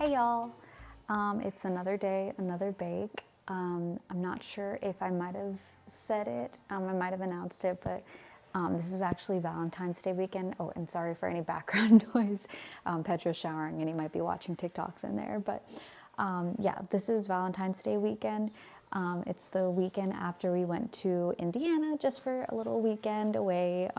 Hey y'all, it's another day, another bake. I'm not sure if I might have said it, I might have announced it, but this is actually Valentine's Day weekend. Oh, and sorry for any background noise. Pedro's showering and he might be watching TikToks in there, but yeah, this is Valentine's Day weekend. It's the weekend after we went to Indiana just for a little weekend away.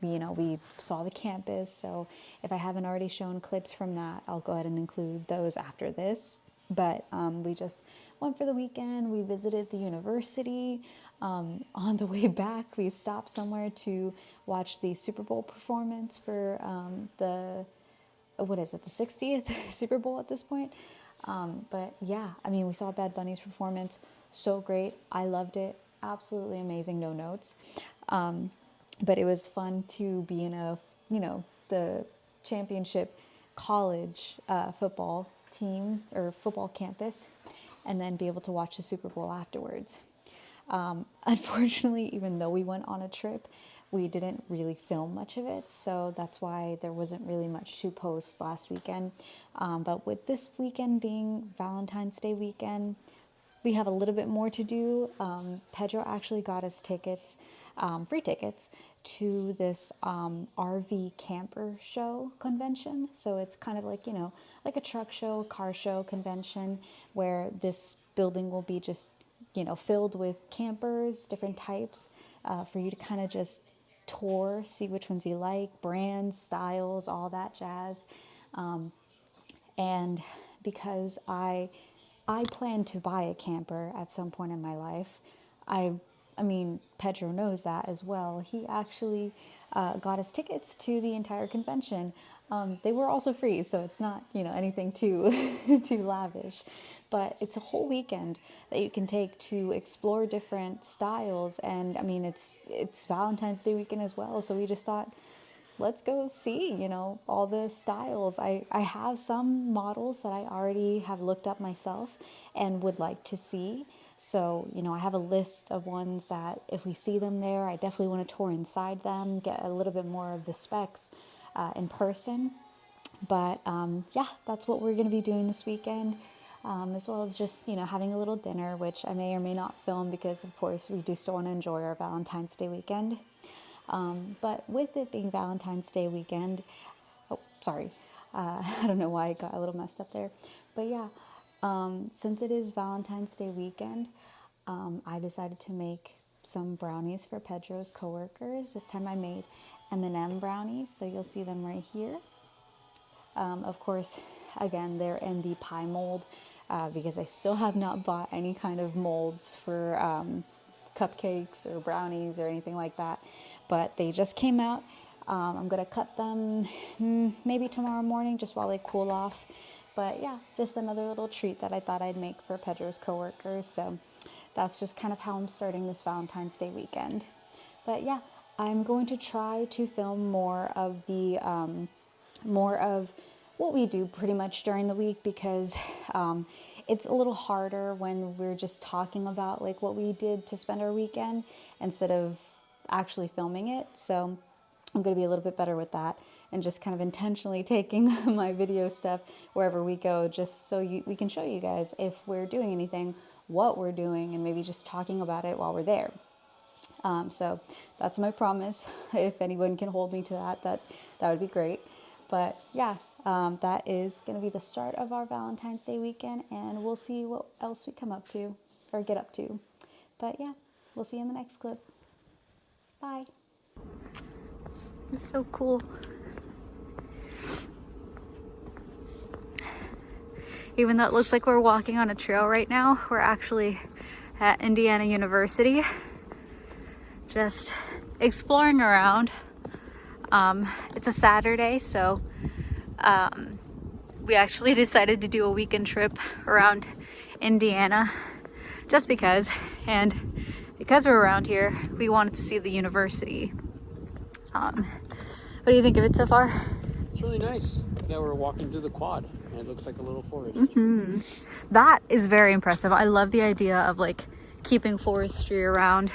We saw the campus, so if I haven't already shown clips from that, I'll go ahead and include those after this. But we just went for the weekend. We visited the university. On the way back, we stopped somewhere to watch the Super Bowl performance for the 60th Super Bowl at this point. But yeah, I mean, we saw Bad Bunny's performance. So great. I loved it. Absolutely amazing. No notes. But it was fun to be in the championship college football team or football campus and then be able to watch the Super Bowl afterwards. Unfortunately, even though we went on a trip, we didn't really film much of it, so that's why there wasn't really much to post last weekend. But with this weekend being Valentine's Day weekend, we have a little bit more to do. Pedro actually got us tickets, free tickets, to this RV camper show convention. So it's kind of like, like a truck show, car show convention where this building will be just, filled with campers, different types, for you to kind of just tour, see which ones you like, brands, styles, all that jazz. And because I plan to buy a camper at some point in my life. I mean, Pedro knows that as well. He actually got us tickets to the entire convention. They were also free, so it's not, anything too too lavish. But it's a whole weekend that you can take to explore different styles. And I mean, it's Valentine's Day weekend as well, so we just thought, let's go see, all the styles. I have some models that I already have looked up myself and would like to see. So, I have a list of ones that if we see them there, I definitely want to tour inside them, get a little bit more of the specs in person. But yeah, that's what we're going to be doing this weekend, as well as just, having a little dinner, which I may or may not film because, of course, we do still want to enjoy our Valentine's Day weekend. But with it being Valentine's Day weekend, I don't know why I got a little messed up there. But yeah, since it is Valentine's Day weekend, I decided to make some brownies for Pedro's coworkers. This time I made M&M brownies, so you'll see them right here. Of course, again, they're in the pie mold because I still have not bought any kind of molds for cupcakes or brownies or anything like that. But they just came out. I'm going to cut them maybe tomorrow morning just while they cool off. But yeah, just another little treat that I thought I'd make for Pedro's coworkers. So that's just kind of how I'm starting this Valentine's Day weekend. But yeah, I'm going to try to film more of what we do pretty much during the week because it's a little harder when we're just talking about like what we did to spend our weekend instead of actually filming it. So I'm going to be a little bit better with that and just kind of intentionally taking my video stuff wherever we go, just so we can show you guys if we're doing anything, what we're doing, and maybe just talking about it while we're there. So that's my promise. If anyone can hold me to that would be great. But yeah, that is going to be the start of our Valentine's Day weekend, and we'll see what else we come up to or get up to. But yeah, we'll see you in the next clip. Bye. It's so cool. Even though it looks like we're walking on a trail right now, we're actually at Indiana University, just exploring around. It's a Saturday, so we actually decided to do a weekend trip around Indiana just because, and because we're around here, we wanted to see the university. What do you think of it so far? It's really nice. Yeah, we're walking through the quad and it looks like a little forest. Mm-hmm. That is very impressive. I love the idea of like keeping forestry around,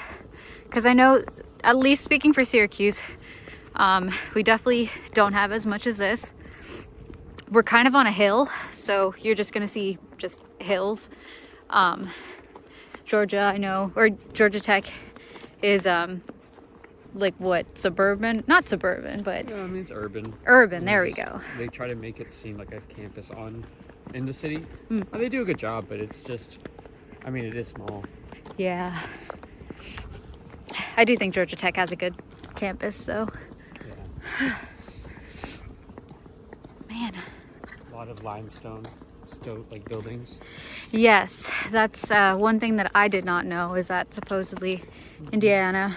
because I know, at least speaking for Syracuse, we definitely don't have as much as this. we're kind of on a hill, so you're just gonna see just hills. Georgia, I know, or Georgia Tech is like what, suburban? Not suburban, but Yeah, I mean, it's urban. urban. There we go. They try to make it seem like a campus in the city. Mm. They do a good job, but it's just, I mean, it is small. Yeah. I do think Georgia Tech has a good campus, though. Yeah. Man. A lot of limestone, still like buildings. Yes, that's one thing that I did not know, is that supposedly Indiana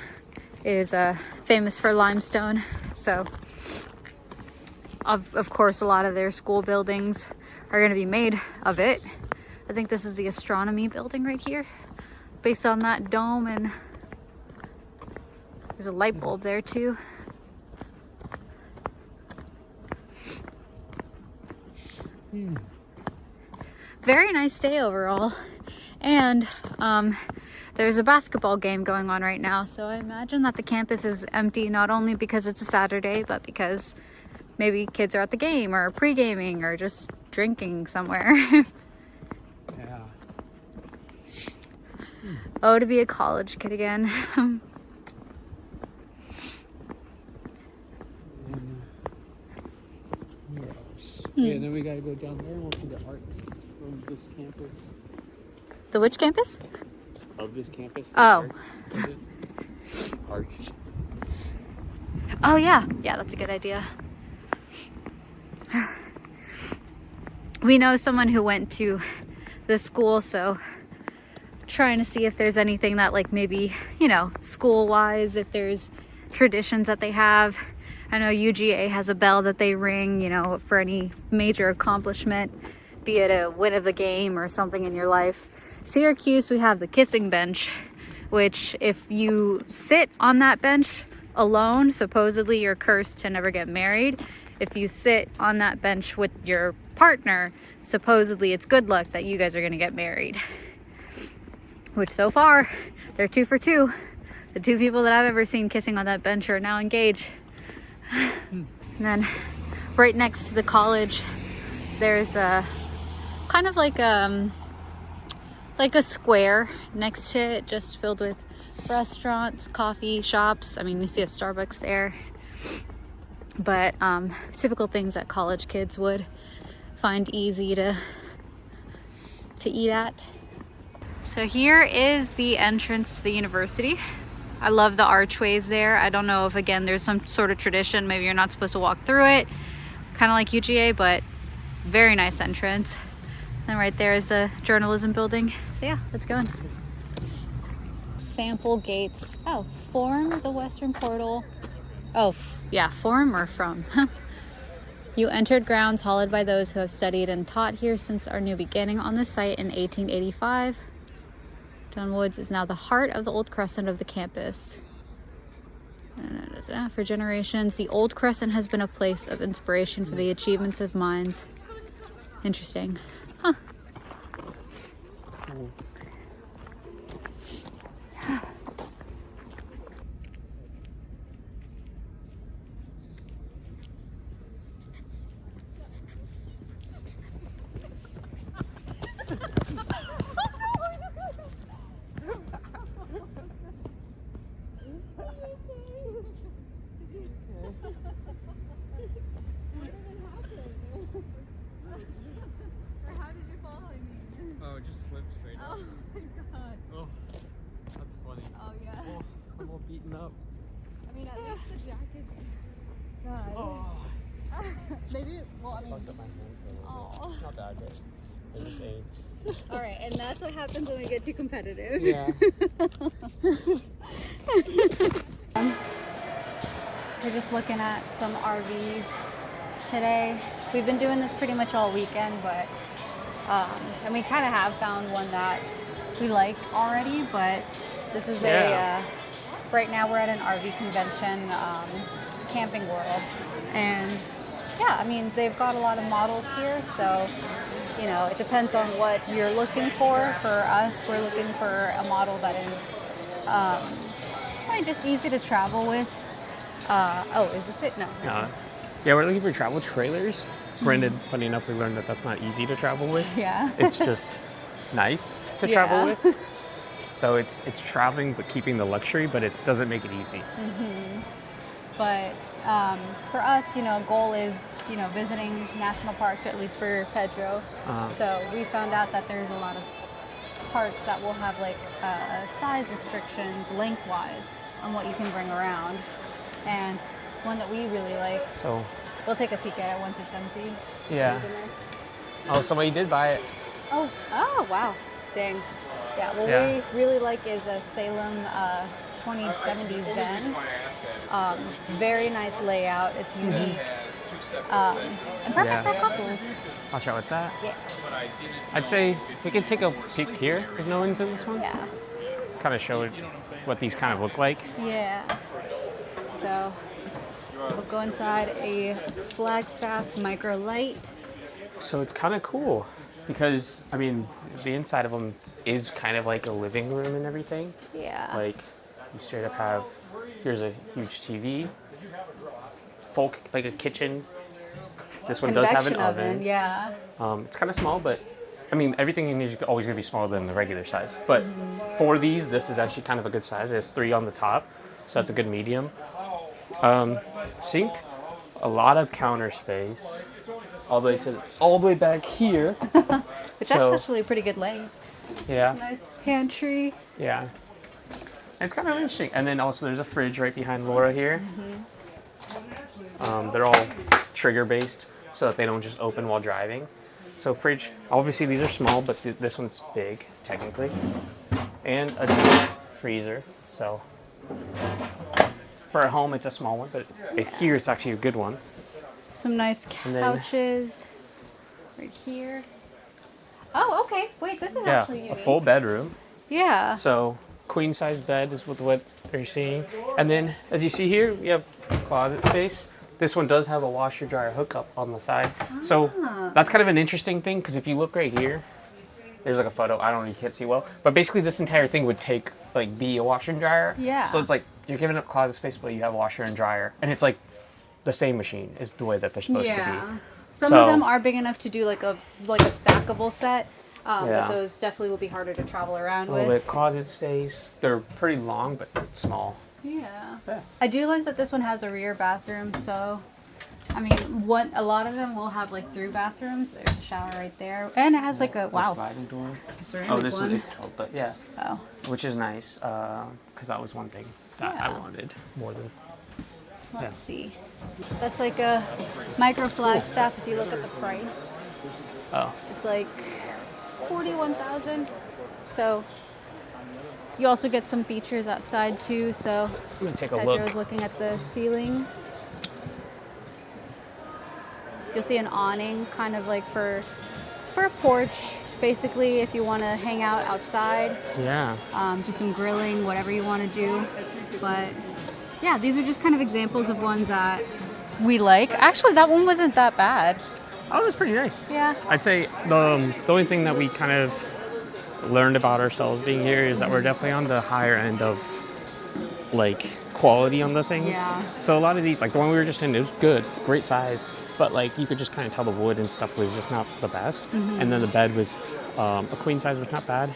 is famous for limestone. So, of course, a lot of their school buildings are going to be made of it. I think this is the astronomy building right here, based on that dome, and there's a light bulb there too. Very nice day overall. And there's a basketball game going on right now, so I imagine that the campus is empty, not only because it's a Saturday, but because maybe kids are at the game or pre-gaming or just drinking somewhere. Yeah. Oh, to be a college kid again. Where else? Yeah, then we gotta go down there and we'll see the arcs from this campus. The which campus? Of this campus. The Oh. Arch. Oh yeah, yeah, that's a good idea. We know someone who went to this school, so trying to see if there's anything that, like, maybe, you know, school-wise, if there's traditions that they have. I know UGA has a bell that they ring, you know, for any major accomplishment, be it a win of the game or something in your life. Syracuse, we have the kissing bench, which if you sit on that bench alone, supposedly you're cursed to never get married. If you sit on that bench with your partner, supposedly it's good luck that you guys are going to get married. Which so far, they're 2 for 2. The 2 people that I've ever seen kissing on that bench are now engaged. And then right next to the college, there's a kind of like a square next to it, just filled with restaurants, coffee shops. I mean, you see a Starbucks there, but typical things that college kids would find easy to eat at. So here is the entrance to the university. I love the archways there. I don't know if, again, there's some sort of tradition, maybe you're not supposed to walk through it, kind of like UGA, but very nice entrance. And right there is the journalism building. So yeah, let's go in. Sample gates. Oh, form the western portal. Oh, yeah, form or from. You entered grounds hallowed by those who have studied and taught here since our new beginning on this site in 1885. John Woods is now the heart of the old crescent of the campus. For generations, the old crescent has been a place of inspiration for the achievements of minds. Interesting. Huh. Cool. Oh, it just slipped straight up. Oh my god. Oh, that's funny. Oh yeah. Oh, I'm all beaten up. I mean, at least the jacket's. God. Oh. Maybe. Well, I mean. Fucked up my hands a little Oh. bit. Not bad, but it just aged. All right, and that's what happens when we get too competitive. Yeah. We're just looking at some RVs today. We've been doing this pretty much all weekend, but and we kind of have found one that we like already, but this is right now we're at an RV convention, Camping World, and yeah, I mean, they've got a lot of models here, so, you know, it depends on what you're looking for. For us, we're looking for a model that is probably just easy to travel with. Oh, is this it? No. Yeah, we're looking for travel trailers. Granted, funny enough, we learned that that's not easy to travel with. Yeah. It's just nice to travel with. So it's traveling but keeping the luxury, but it doesn't make it easy. But for us, a goal is, visiting national parks, or at least for Pedro. So we found out that there's a lot of parks that will have like size restrictions lengthwise on what you can bring around. And one that we really like, So we'll take a peek at it once it's empty. yeah. Oh, somebody did buy it. Oh, wow. Dang. Yeah, what Yeah. we really like is a Salem 2070 Zen. Very nice layout. It's unique. And perfect for couples. Watch out with that. Yeah. I'd say we can take a peek here if no one's in this one. Yeah. Let's kind of show what these kind of look like. Yeah. So we'll go inside a Flagstaff Micro-Lite. So it's kind of cool because, I mean, the inside of them is kind of like a living room and everything. Yeah. Like, you straight up have, here's a huge TV, like a kitchen. This one does have an Convection oven. Yeah. It's kind of small, but I mean, everything in here is always going to be smaller than the regular size. But for these, this is actually kind of a good size. It has 3 on the top, so that's a good medium. Sink, a lot of counter space, all the way back here. Which So- that's actually a pretty good length. Yeah, Nice pantry. yeah. It's kind of interesting. And then also there's a fridge right behind Laura here. They're all trigger based so that they don't just open while driving. So fridge, obviously these are small, but this one's big technically. And a deep freezer. So for a home, it's a small one, but here it's actually a good one. Some nice And then- couches right here. Oh, okay. Wait, this is Yeah, actually unique. a full bedroom. Yeah. So queen size bed is what you're seeing. And then as you see here, we have closet space. This one does have a washer dryer hookup on the side. So that's kind of an interesting thing because if you look right here, there's like a photo. I don't know, you can't see well, but basically this entire thing would be a washer and dryer. Yeah. So it's like you're giving up closet space, but you have washer and dryer, and it's like the same machine is the way that they're supposed to be. Some So- of them are big enough to do like a stackable set, Yeah. but those definitely will be harder to travel around A little with. bit closet space. They're pretty long, but small. Yeah. Yeah. I do like that this one has a rear bathroom, so I mean, a lot of them will have like through bathrooms. There's a shower right there, and it has like a The sliding door. ceramic Oh, this one. one it's held, but yeah. Oh, Which is nice, because that was one thing that I Yeah. wanted more than. let's see. That's like a micro Flagstaff. If you look at the price, Oh, it's like 41,000. So you also get some features outside too. So let me take a Pedro's look. looking at the ceiling. You'll see an awning, kind of like for a porch, basically, if you want to hang out outside, Yeah. do some grilling, whatever you want to do. But yeah, these are just kind of examples of ones that we like. Actually, that one wasn't that bad. Oh, it was pretty nice. Yeah. I'd say the only thing that we kind of learned about ourselves being here is that we're definitely on the higher end of like quality on the things. Yeah. So a lot of these, like the one we were just in, it was good, great size, but like you could just kind of tell the wood and stuff was just not the best. And then the bed was a queen size was not bad,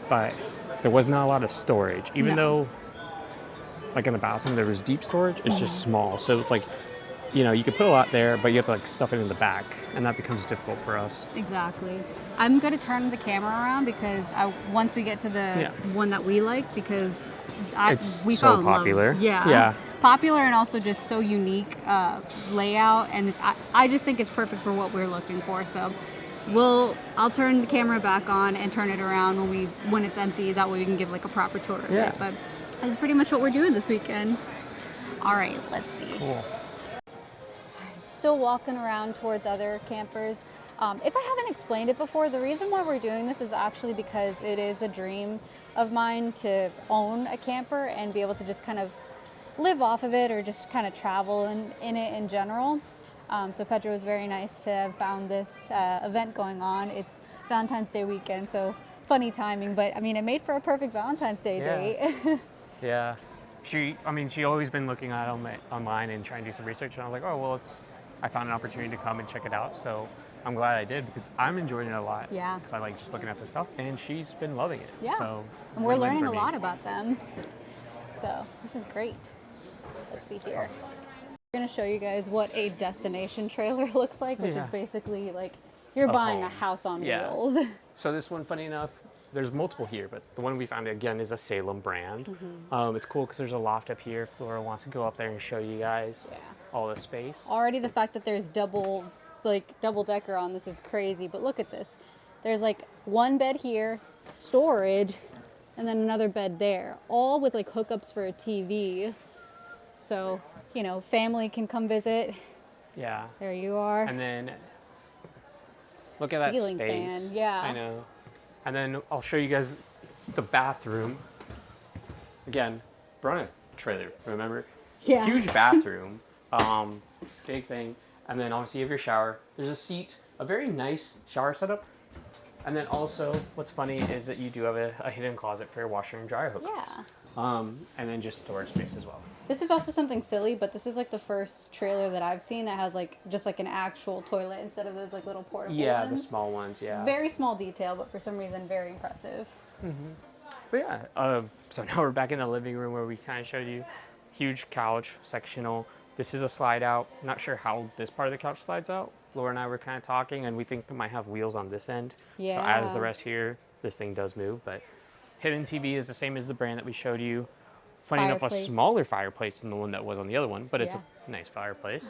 but there was not a lot of storage. Even No. though like in the bathroom there was deep storage, it's just small. So it's like, you could put a lot there, but you have to like stuff it in the back, and that becomes difficult for us. Exactly. I'm gonna turn the camera around because once we get to the one that we like, because It's we so fell in love. popular. Yeah. Yeah. Popular and also just so unique layout, and I just think it's perfect for what we're looking for. So I'll turn the camera back on and turn it around when it's empty. That way we can give like a proper tour of Yeah. it. But that's pretty much what we're doing this weekend. All right, let's see. Cool. Still walking around towards other campers. If I haven't explained it before, the reason why we're doing this is actually because it is a dream of mine to own a camper and be able to just kind of live off of it or just kind of travel in it in general. So Pedro was very nice to have found this event going on. It's Valentine's Day weekend, so funny timing, but I mean, it made for a perfect Valentine's Day date. Yeah. She always been looking at it online and trying to do some research, and I was like, oh, well, I found an opportunity to come and check it out. So I'm glad I did because I'm enjoying it a lot. Yeah. Because I like just looking at the stuff, and she's been loving it. Yeah. So And we're win-win learning for a me. lot about them. So this is great. Let's see here. We're gonna show you guys what a destination trailer looks like, which is Yeah. basically like you're A buying a home. house on Yeah. wheels. So this one, funny enough, there's multiple here, but the one we found again is a Salem brand. It's cool because there's a loft up here if Laura wants to go up there and show you guys Yeah. all the space. Already the fact that there's double decker on this is crazy, but look at this. There's like one bed here, storage, and then another bed there, all with like hookups for a TV. So, you know, family can come visit. Yeah. There you are. And then look at that Ceiling space. fan, yeah. I know. And then I'll show you guys the bathroom. Again, we're on a trailer, remember? Yeah. Huge bathroom. Big thing. And then obviously you have your shower. There's a seat, a very nice shower setup. And then also, what's funny is that you do have a hidden closet for your washer and dryer hookups. Yeah. And then just storage space as well. This is also something silly, but this is like the first trailer that I've seen that has like just like an actual toilet instead of those like little portable Yeah, the ones. small ones, yeah. Very small detail, but for some reason very impressive. But yeah, so now we're back in the living room where we kind of showed you. Huge couch, sectional. This is a slide out. Not sure how this part of the couch slides out. Laura and I were kind of talking, and we think it might have wheels on this end. Yeah. So as the rest here, this thing does move. But hidden TV is the same as the brand that we showed you. Funny enough, a Fireplace. smaller fireplace than the one that was on the other one, but it's Yeah. a nice fireplace.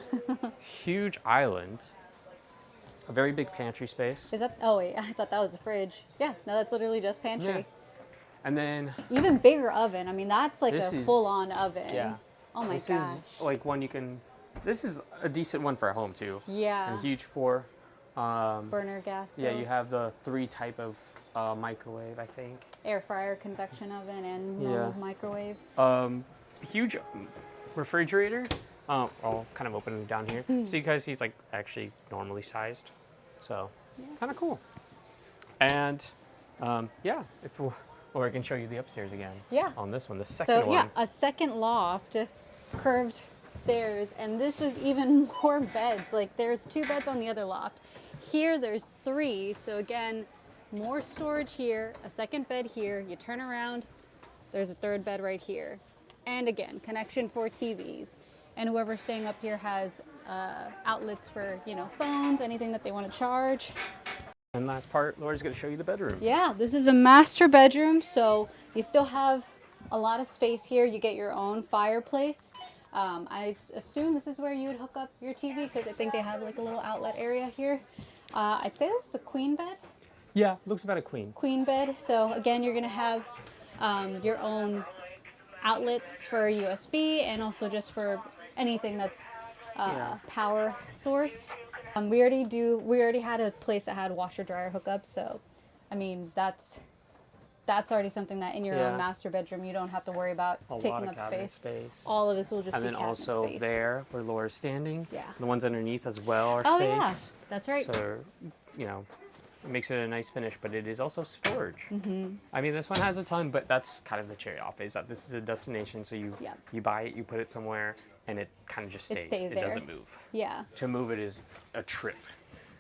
Huge island. A very big pantry space. Is that? Oh wait, I thought that was a fridge. Yeah, no, that's literally just pantry. Yeah. And then Even bigger oven. I mean, that's like This a is- full-on oven. yeah. Oh my This gosh. is like one you can. This is a decent one for a home too. Yeah. And huge for. Burner gas. Yeah, stove, you have the 3 type of microwave, I think. air fryer, convection oven, and Yeah. normal microwave. Huge refrigerator. I'll kind of open it down here, so you guys see it's like actually normally sized. So kind of cool. And yeah, or I can show you the upstairs again. Yeah. On this one, the second So one. yeah, a second loft, curved stairs, and this is even more beds. Like there's 2 beds on the other loft. Here there's 3. So again, more storage here, a second bed here. You turn around, there's a 3rd bed right here. And again, connection for TVs. And whoever's staying up here has outlets for, you know, phones, anything that they want to charge. And last part, Laura's going to show you the bedroom. Yeah, this is a master bedroom, so you still have a lot of space here. You get your own fireplace. I assume this is where you would hook up your TV because I think they have like a little outlet area here. I'd say this is a queen bed. Yeah, looks about a queen. Queen bed. So again, you're gonna have your own outlets for USB and also just for anything that's Yeah. power source. We already had a place that had washer dryer hookups, so I mean that's already something that in your Yeah. own master bedroom you don't have to worry about A lot taking of up cabinet space. space. All of this will just And be then cabinet also space. there, where Laura's standing, Yeah. the ones underneath as well are Oh space. yeah, that's right. So, you know, it makes it a nice finish, but it is also storage. I mean, this one has a ton, but that's kind of the cherry off, is that this is a destination, so you Yeah. you buy it, you put it somewhere, and it kind of just It stays. stays It there. doesn't move. Yeah, To move it is a trip.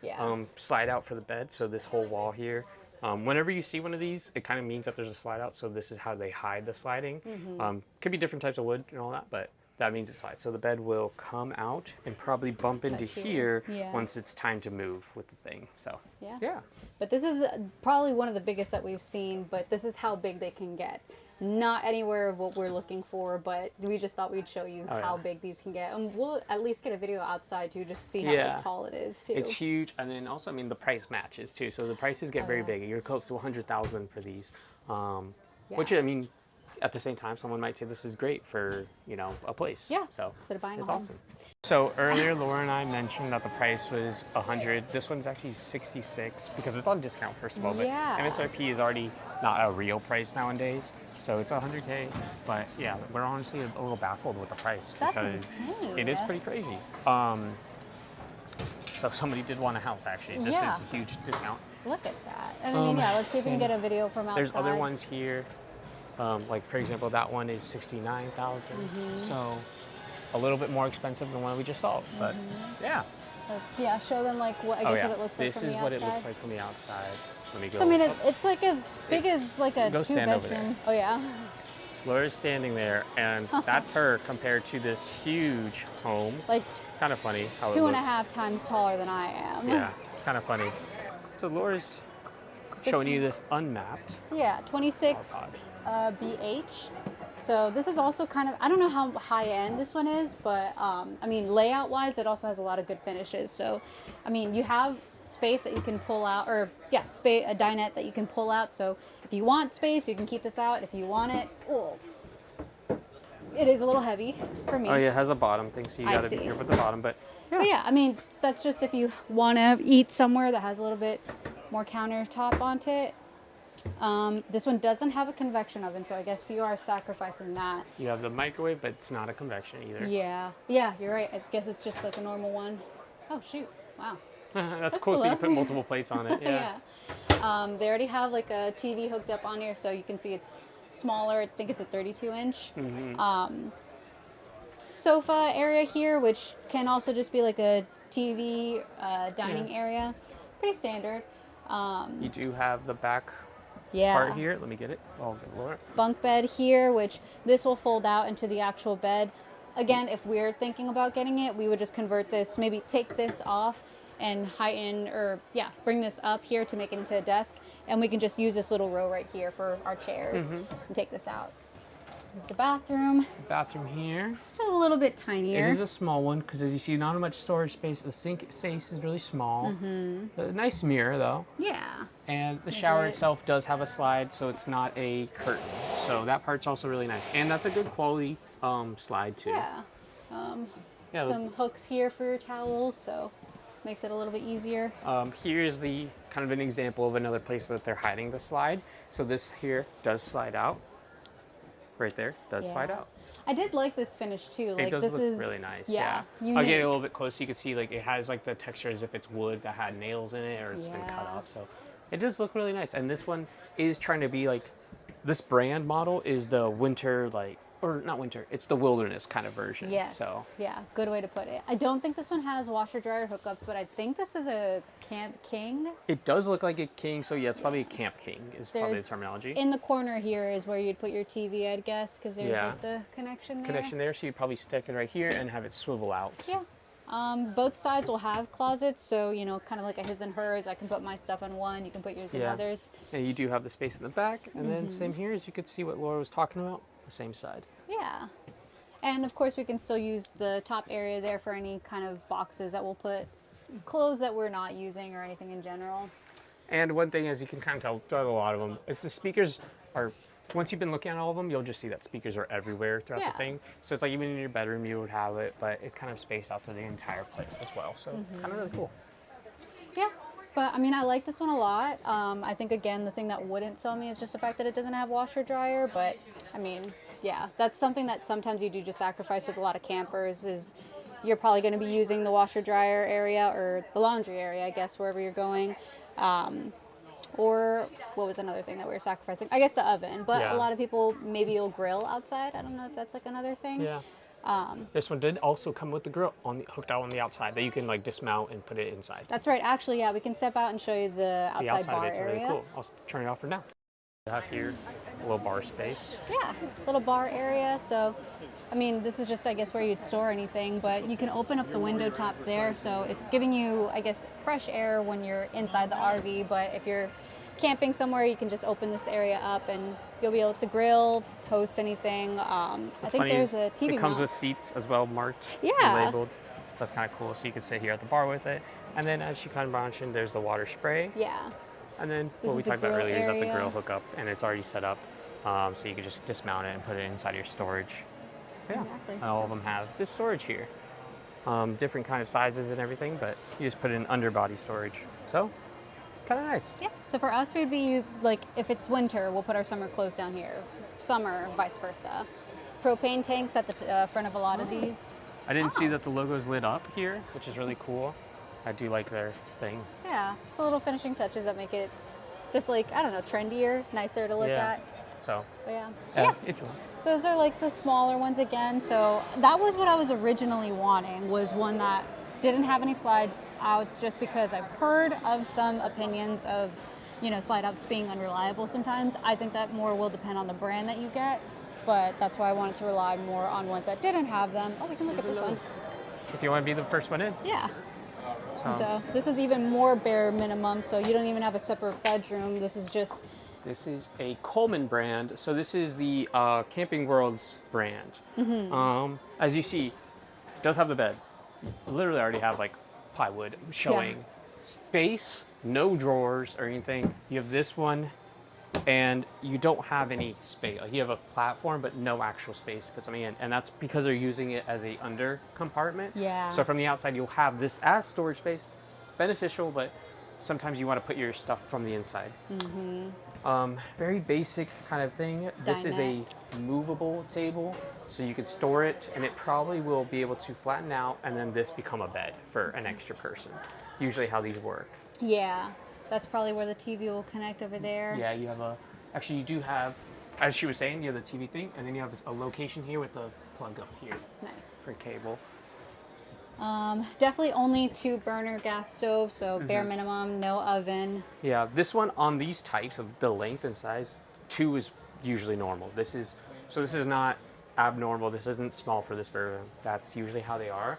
yeah. Slide out for the bed, so this whole wall here. Whenever you see one of these, it kind of means that there's a slide out, so this is how they hide the sliding. Could be different types of wood and all that, but that means it slides. So the bed will come out and probably bump into Touch here Yeah. once it's time to move with the thing. So Yeah. yeah. But this is probably one of the biggest that we've seen, but this is how big they can get. Not anywhere of what we're looking for, but we just thought we'd show you Oh, how yeah. big these can get. And we'll at least get a video outside too, just to see how Yeah. tall it is too. It's huge, and then also, I mean, the price matches too. So the prices get Oh, very yeah. big. You're close to 100,000 for these, which Yeah. I mean, at the same time, someone might say this is great for a place. Yeah, So instead of buying a it's home. awesome. So earlier, Laura and I mentioned that the price was 100. This one's actually 66 because it's on discount first of all. But Yeah. MSRP is already not a real price nowadays. So it's 100K, but yeah, we're honestly a little baffled with the price That's because insane. it is pretty crazy. So if somebody did want a house, actually, this Yeah. is a huge discount. Look at that. I mean, yeah, let's see if we can get a video from outside. There's other ones here, like for example, that one is 69,000. Mm-hmm. So a little bit more expensive than what we just saw, but yeah. Yeah, show them like what I guess what it looks like This from the is outside. what it looks like from the outside. Let me go. So I mean, it's like as big as like a Go stand over two-bedroom. Oh yeah. Laura's standing there, and that's her compared to this huge home. Like It's kind of funny how it 2.5 looks. times taller than I am. Yeah, it's kind of funny. So Laura's showing you this UnMapped. Yeah, 26 BH. So this is also kind of, I don't know how high end this one is, but I mean, layout wise, it also has a lot of good finishes. So, I mean, you have space that you can pull out, or yeah, a dinette that you can pull out. So if you want space, you can keep this out. If you want it, oh, it is a little heavy for me. Oh yeah, it has a bottom thing, so you gotta be careful with the bottom, but yeah. But yeah, I mean, that's just if you want to eat somewhere that has a little bit more countertop onto it. This one doesn't have a convection oven, so I guess you are sacrificing that. You have the microwave, but it's not a convection either. Yeah, you're right. I guess it's just like a normal one. Oh shoot! Wow. That's cool. So you can put multiple plates on it. Yeah. Yeah. They already have like a TV hooked up on here, so you can see it's smaller. I think it's a 32-inch. Sofa area here, which can also just be like a TV dining area. Pretty standard. You do have the back Yeah. part here. Let me get it. Oh, good Lord. Bunk bed here, which this will fold out into the actual bed. Again, if we're thinking about getting it, we would just convert this, maybe take this off and heighten, or yeah, bring this up here to make it into a desk, and we can just use this little row right here for our chairs and take this out. This is the bathroom. Bathroom here. It's a little bit tinier. It is a small one because, as you see, not much storage space. The sink space is really small. A nice mirror though. Yeah. And the shower itself does have a slide, so it's not a curtain. So that part's also really nice, and that's a good quality slide too. Yeah. Some hooks here for your towels, so makes it a little bit easier. Here's the kind of an example of another place that they're hiding the slide. So this here does slide out. Right there does slide out. I did like this finish too. Like it does this look is really nice. Yeah. I'll get it a little bit close so you can see like it has like the texture as if it's wood that had nails in it or it's been cut up. So it does look really nice. And this one is trying to be like, this brand model is the winter, like, or not winter, it's the wilderness kind of version. Yes. So yeah, good way to put it. I don't think this one has washer dryer hookups, but I think this is a Camp King. it does look like a king. So yeah, it's probably a Camp King is probably the terminology. In the corner here is where you'd put your TV, I'd guess, because there's Yeah. like the connection there. Connection there, so you probably stick it right here and have it swivel out. Yeah. Both sides will have closets, so you know, kind of like a his and hers. I can put my stuff on one. You can put yours in others. And you do have the space in the back, and then same here, as you could see what Laura was talking about, the same side. Yeah. And of course, we can still use the top area there for any kind of boxes that we'll put clothes that we're not using or anything in general. And one thing, as you can kind of tell throughout a lot of them, is the speakers are, once you've been looking at all of them, you'll just see that speakers are everywhere throughout the thing. So it's like even in your bedroom you would have it, but it's kind of spaced out to the entire place as well. So it's kind of really cool. Yeah. But I mean, I like this one a lot. I think, again, the thing that wouldn't sell me is just the fact that it doesn't have washer dryer. But I mean, yeah, that's something that sometimes you do just sacrifice with a lot of campers, is you're probably going to be using the washer dryer area or the laundry area, I guess, wherever you're going. Or what was another thing that we were sacrificing? I guess the oven. But a lot of people, maybe you'll grill outside. I don't know if that's like another thing. Yeah. This one did also come with the grill hooked out on the outside that you can like dismount and put it inside. That's right. Actually, yeah, we can step out and show you the outside bar of it's area. really cool. I'll turn it off for now. We have here a little bar space. Yeah, little bar area. So, I mean, this is just, I guess, where you'd store anything, but you can open up the window top there. So it's giving you, I guess, fresh air when you're inside the RV. But if you're camping somewhere, you can just open this area up and you'll be able to grill, toast anything. I think there's a TV It comes mount. with seats as well, marked and Yeah. labeled. So that's kind of cool. So you can sit here at the bar with it. And then as she kind of mentioned, there's the water spray. Yeah. And then This what we is the talked about grill earlier is that the area. grill hookup, and it's already set up. So you can just dismount it and put it inside your storage. Yeah. Exactly. And all of them have this storage here. Different kind of sizes and everything, but you just put it in underbody storage. So kind of nice. Yeah. So for us, we'd be like, if it's winter, we'll put our summer clothes down here. Summer, vice versa. Propane tanks at the front of a lot of these. I didn't see that the logo's lit up here, which is really cool. I do like their thing. Yeah, it's a little finishing touches that make it just like, I don't know, trendier, nicer to look at. So But yeah. yeah, if you want. Those are like the smaller ones again. So that was what I was originally wanting, was one that didn't have any slide outs, just because I've heard of some opinions of, you know, slide outs being unreliable sometimes. I think that more will depend on the brand that you get, but that's why I wanted to rely more on ones that didn't have them. Oh, we can look at this one. If you want to be the first one in. Yeah. So this is even more bare minimum, so you don't even have a separate bedroom. This is just... This is a Coleman brand. So this is the Camping World's brand. As you see, it does have the bed. Literally already have like plywood showing. Space, no drawers or anything. You have this one, and you don't have any space. Like, you have a platform, but no actual space to put something in. And that's because they're using it as a under compartment. Yeah. So from the outside, you'll have this as storage space. Beneficial, but sometimes you want to put your stuff from the inside. Very basic kind of thing. This is a movable table, so you can store it, and it probably will be able to flatten out, and then this become a bed for an extra person. Usually how these work. Yeah. That's probably where the TV will connect over there. Yeah, you have a... Actually, you do have, as she was saying, you have the TV thing, and then you have a location here with the plug up here Nice. for cable. Definitely only 2 burner gas stove, so bare minimum, no oven. Yeah, this one on these types of the length and size, 2 is usually normal. This is not abnormal. This isn't small for this version. That's usually how they are.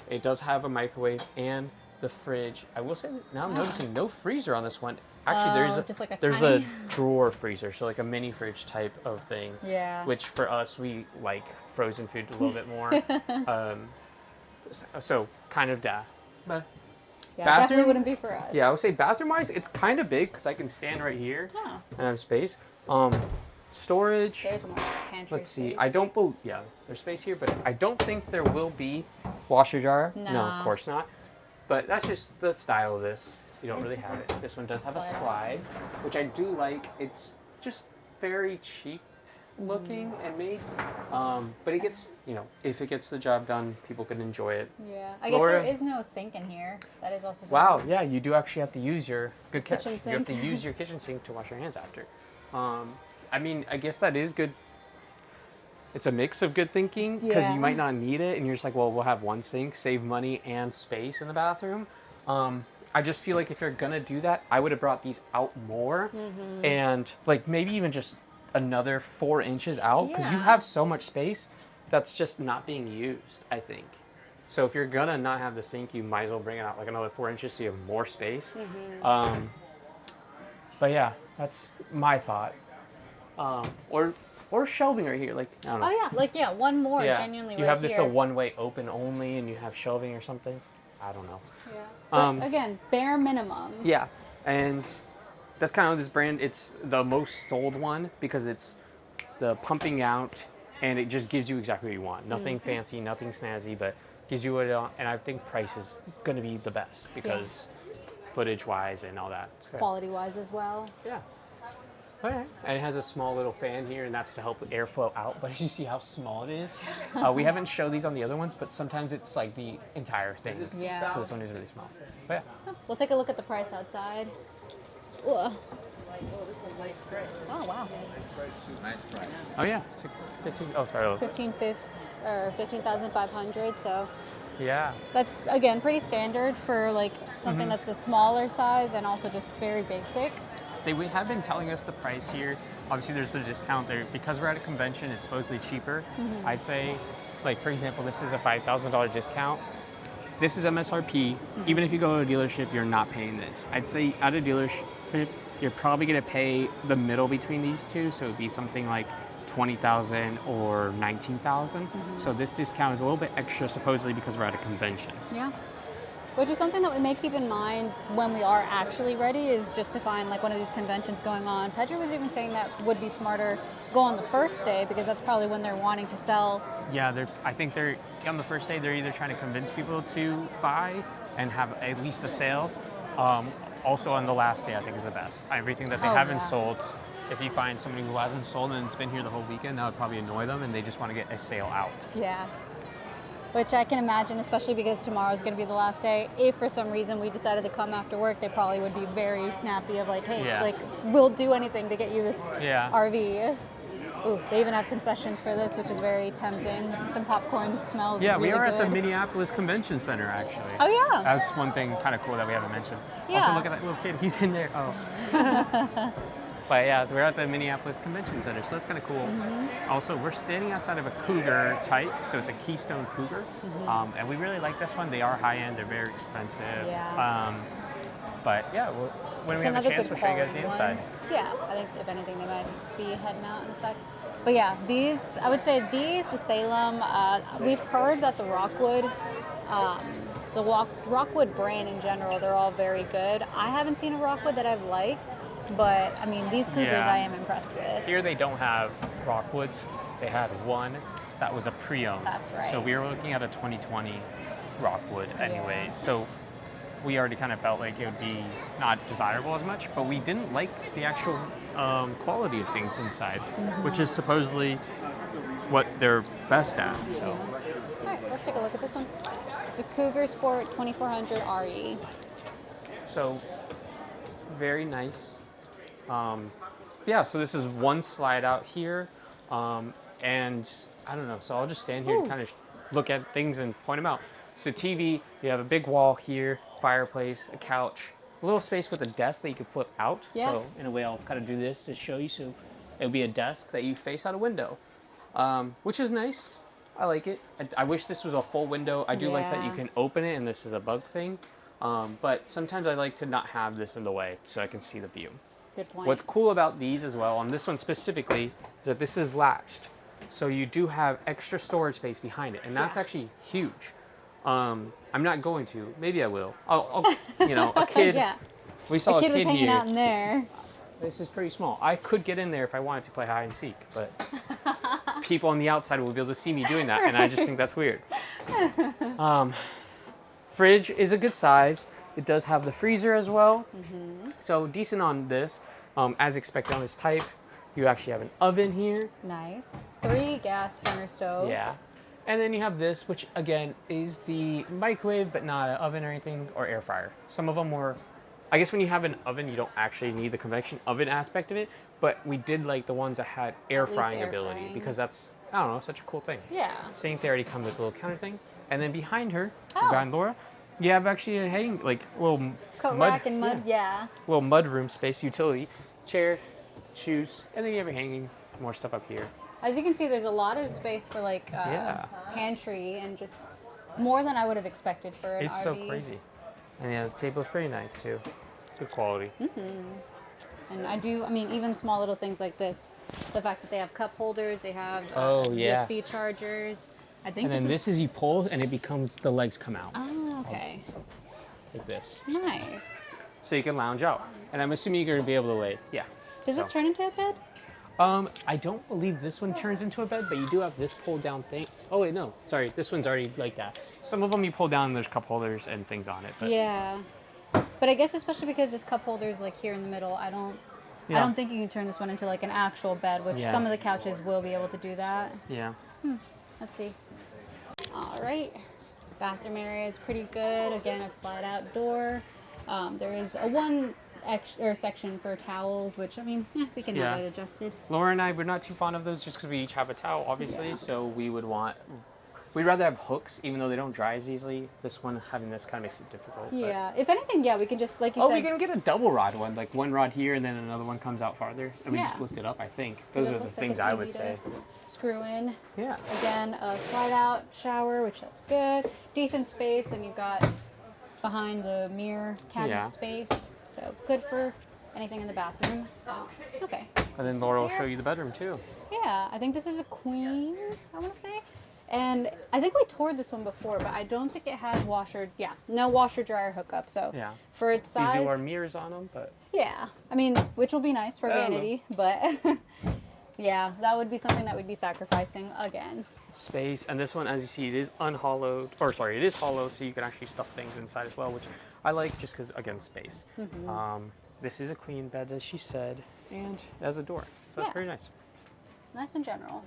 It does have a microwave and the fridge. I will say that now I'm noticing no freezer on this one. Actually, just like a there's tiny... a drawer freezer, so like a mini fridge type of thing. Yeah. Which for us, we like frozen food a little bit more. So kind of da. But Yeah, bathroom definitely wouldn't be for us. Yeah, I would say bathroom-wise, it's kind of big because I can stand right here and have space. Storage. There's more pantry Let's see. space. I don't believe. Yeah, there's space here, but I don't think there will be washer dryer. No, Nah. of course not. But that's just the style of this. You don't really have it. nice. This one does have a Slide. slide, which I do like. It's just very cheap looking and made. But it gets, you know, if it gets the job done, people can enjoy it. Yeah, I guess Laura? there is no sink in here. That is also something. Wow, yeah, you do actually have to use your good catch. Kitchen You have to sink. use your kitchen sink to wash your hands after. I mean, I guess that is good. It's a mix of good thinking because Yeah. you might not need it, and you're just like, well, we'll have one sink, save money and space in the bathroom. I just feel like if you're gonna do that, I would have brought these out more, and like maybe even just another 4 inches out because you Yeah. have so much space that's just not being used, I think. So if you're gonna not have the sink, you might as well bring it out like another 4 inches so you have more space. But yeah, that's my thought. Or shelving right here, like I don't know. Oh yeah, like one more Yeah. genuinely You right have this here. a one-way open only, and you have shelving or something. I don't know. Yeah. But again, bare minimum. Yeah, and that's kind of this brand. It's the most sold one because it's the pumping out, and it just gives you exactly what you want. Nothing fancy, nothing snazzy, but gives you what you want. And I think price is going to be the best because footage-wise and all that. So, Quality-wise as well. yeah. All right. And it has a small little fan here, and that's to help with airflow out. But as you see how small it is, we haven't showed these on the other ones, but sometimes it's like the entire thing. Yeah. So this one is really small. But yeah. We'll take a look at the price outside. Ugh. Oh wow. Oh yeah. 15. Oh sorry. 15,500. So Yeah. that's again pretty standard for like something that's a smaller size and also just very basic. They have been telling us the price here. Obviously, there's a discount there because we're at a convention. It's supposedly cheaper. I'd say, like for example, this is a $5,000 discount. This is MSRP. Even if you go to a dealership, you're not paying this. I'd say at a dealership, you're probably going to pay the middle between these two, so it'd be something like $20,000 or $19,000. So this discount is a little bit extra, supposedly because we're at a convention. Yeah. Which is something that we may keep in mind when we are actually ready, is just to find like one of these conventions going on. Pedro was even saying that would be smarter go on the first day because that's probably when they're wanting to sell. Yeah, I think they're on the first day. They're either trying to convince people to buy and have at least a sale. Also, on the last day, I think is the best. Everything that they haven't sold. If you find somebody who hasn't sold and it's been here the whole weekend, that would probably annoy them, and they just want to get a sale out. Yeah. Which I can imagine, especially because tomorrow is going to be the last day. If for some reason we decided to come after work, they probably would be very snappy of like, hey, like we'll do anything to get you this RV. Ooh, they even have concessions for this, which is very tempting. Some popcorn smells Yeah, really we are at the good. Minneapolis Convention Center, actually. Oh, yeah. That's one thing kind of cool that we haven't mentioned. Also, Yeah. look at that little kid. He's in there. Oh. But yeah, we're at the Minneapolis Convention Center, so that's kind of cool. Also, we're standing outside of a Cougar type, so it's a Keystone Cougar. And we really like this one. They are high-end. They're very expensive. Yeah. But yeah, when It's we have a another chance, good we'll show you guys quality the one. inside. Yeah, I think if anything, they might be heading out in a sec. But yeah, these, I would say these, the Salem, we've heard that the Rockwood, Rockwood brand in general, they're all very good. I haven't seen a Rockwood that I've liked, but I mean, these Cougars Yeah. I am impressed with. Here they don't have Rockwoods. They had one that was a pre-owned. That's right. So we were looking at a 2020 Rockwood anyway. So we already kind of felt like it would be not desirable as much, but we didn't like the actual quality of things inside, which is supposedly what they're best at. So All right, let's take a look at this one. It's a Cougar Sport 2400 RE. So it's very nice. Yeah, so this is one slide out here. And I don't know, so I'll just stand here and kind of look at things and point them out. So TV, you have a big wall here, fireplace, a couch, a little space with a desk that you can flip out. Yeah. So in a way, I'll kind of do this to show you. So it would be a desk that you face out a window, which is nice. I like it. I wish this was a full window. I do like that you Yeah. can open it and this is a bug thing. But sometimes I like to not have this in the way so I can see the view. Good point. What's cool about these as well, on this one specifically, is that this is latched. So you do have extra storage space behind it, and that's actually huge. I'm not going to. Maybe I will. I'll you know, a kid. Yeah. We saw A kid was hanging here. out in there. This is pretty small. I could get in there if I wanted to play hide and seek, but people on the outside will be able to see me doing that, and I just think that's weird. Fridge is a good size. It does have the freezer as well, so decent on this. As expected on this type, you actually have an oven here. Nice. 3 gas burner stove. Yeah. And then you have this, which again is the microwave, but not an oven or anything, or air fryer. Some of them were, I guess when you have an oven, you don't actually need the convection oven aspect of it, but we did like the ones that had air At least frying air ability frying. because that's, I don't know, such a cool thing. Yeah. Same thing already comes with a little counter thing. And then behind her, Oh. behind Laura, you have actually a hang, like little Coat mud, rack and mud, yeah. little mud room space, utility, chair, shoes, and then you have your hanging, more stuff up here. As you can see, there's a lot of space for like Yeah. pantry and just more than I would have expected for an It's RV. so crazy. And yeah, the table's pretty nice too. Good quality. And I mean, even small little things like this, the fact that they have cup holders, they have Oh, yeah. USB chargers. I think And then this is you pull and it becomes, the legs come out Oh, okay. like this. Nice. So you can lounge out. And I'm assuming you're gonna be able to lay, yeah. Does this So- turn into a bed? I don't believe this one turns into a bed, but you do have this pull down thing. Oh wait, no, sorry, this one's already like that. Some of them you pull down and there's cup holders and things on it. But Yeah. But I guess especially because this cup holder is like here in the middle, I don't think you can turn this one into like an actual bed, which Yeah. some of the couches will be able to do that. yeah. Let's see. All right. Bathroom area is pretty good. Again, a slide out door. There is a section for towels, which I mean, we can have Yeah. it adjusted. Laura and I, we're not too fond of those just because we each have a towel, obviously. Yeah. So we'd rather have hooks, even though they don't dry as easily. This one, having this kind of makes it difficult. but- Yeah. If anything, yeah, we could just like you Oh, said. we can get a double rod one, like one rod here and then another one comes out farther. And we just Yeah. lift it up, I think. 'cause Those it are the looks like things it's I would easy say. to screw in. Yeah. Again, a slide out shower, which that's good. Decent space, and you've got behind the mirror cabinet Yeah. space. So good for anything in the bathroom. Okay. And then Laura will show you the bedroom too. Yeah, I think this is a queen, I want to say. And I think we toured this one before, but I don't think it had no washer dryer hookup. So Yeah. for its Usually size, wear mirrors on them, but yeah, I mean, which will be nice for I don't know. vanity, but yeah, that would be something that we'd be sacrificing again. space. And this one, as you see, it is unhollowed, or sorry, it is hollow, so you can actually stuff things inside as well, which I like just because, again, space. This is a queen bed, as she said, and it has a door. So that's Yeah. pretty nice. Nice in general.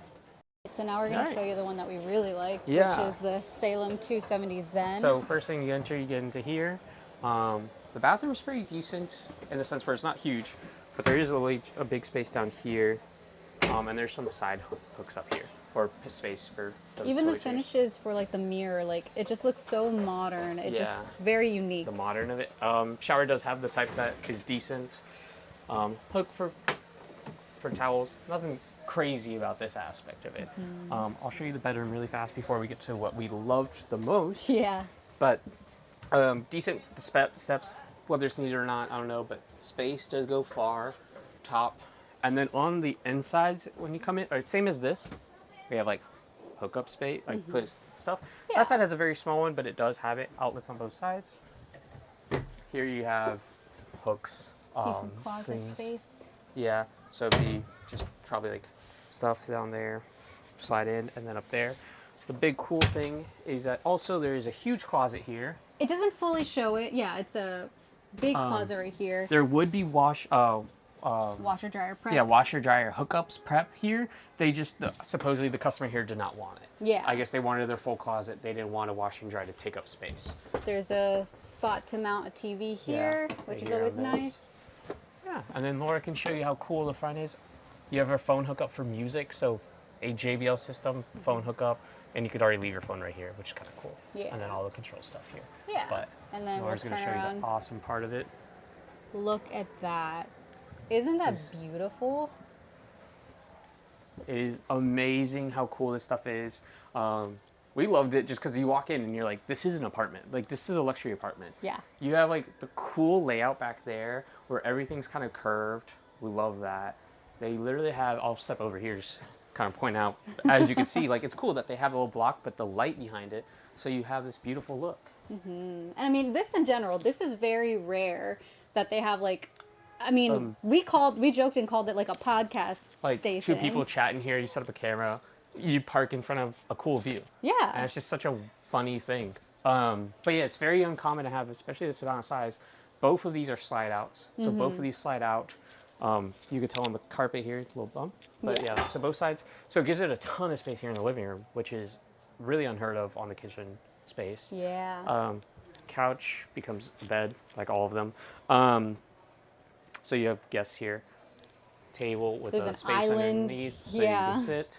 So now we're going to Alright. show you the one that we really liked, Yeah. which is the Salem 270 Zen. So first thing you enter, you get into here. The bathroom is pretty decent in the sense where it's not huge, but there is a big space down here. And there's some side hooks up here, or space for those Even the toiletries. finishes for like the mirror, like it just looks so modern. It just very unique. The modern of it. Shower does have the type that is decent. Hook for towels. Nothing crazy about this aspect of it. I'll show you the bedroom really fast before we get to what we loved the most. Yeah. But decent steps, whether it's needed or not, I don't know. But space does go far. Top. And then on the insides, when you come in, or same as this, we have like hookup space, like put stuff. Yeah. That side has a very small one, but it does have it outlets on both sides. Here you have hooks. Decent closet things. space. Yeah, so it'd be just probably like stuff down there, slide in, and then up there. The big cool thing is that also there is a huge closet here. It doesn't fully show it. Yeah, it's a big closet right here. There would be Washer dryer prep. yeah, washer dryer hookups prep here. They just supposedly the customer here did not want it. Yeah. I guess they wanted their full closet. They didn't want a wash and dry to take up space. There's a spot to mount a TV here, which is always on this. nice. Yeah, and then Laura can show you how cool the front is. You have a phone hookup for music, so a JBL system, phone hookup, and you could already leave your phone right here, which is kind of cool. Yeah. And then all the control stuff here. Yeah. But And then Laura's we'll going to turn show you around. the awesome part of it. Look at that. Isn't that beautiful? It is amazing how cool this stuff is. We loved it just because you walk in and you're like, this is an apartment. Like, this is a luxury apartment. Yeah. You have like the cool layout back there where everything's kind of curved. We love that. They literally have, I'll step over here, just kind of point out, as you can see, like it's cool that they have a little block, but the light behind it. So you have this beautiful look. And I mean, this in general, this is very rare that they have like, I mean, we joked and called it like a podcast Like station. two people chatting here, you set up a camera, you park in front of a cool view. And Yeah. it's just such a funny thing. But yeah, it's very uncommon to have, especially the sedona size. Both of these are slide outs. So both of these slide out. You can tell on the carpet here, it's a little bump. But yeah, so both sides. So it gives it a ton of space here in the living room, which is really unheard of on the kitchen space. Yeah. Couch becomes a bed, like all of them. So you have guests here. Table with There's a an space island. underneath so Yeah. you can sit.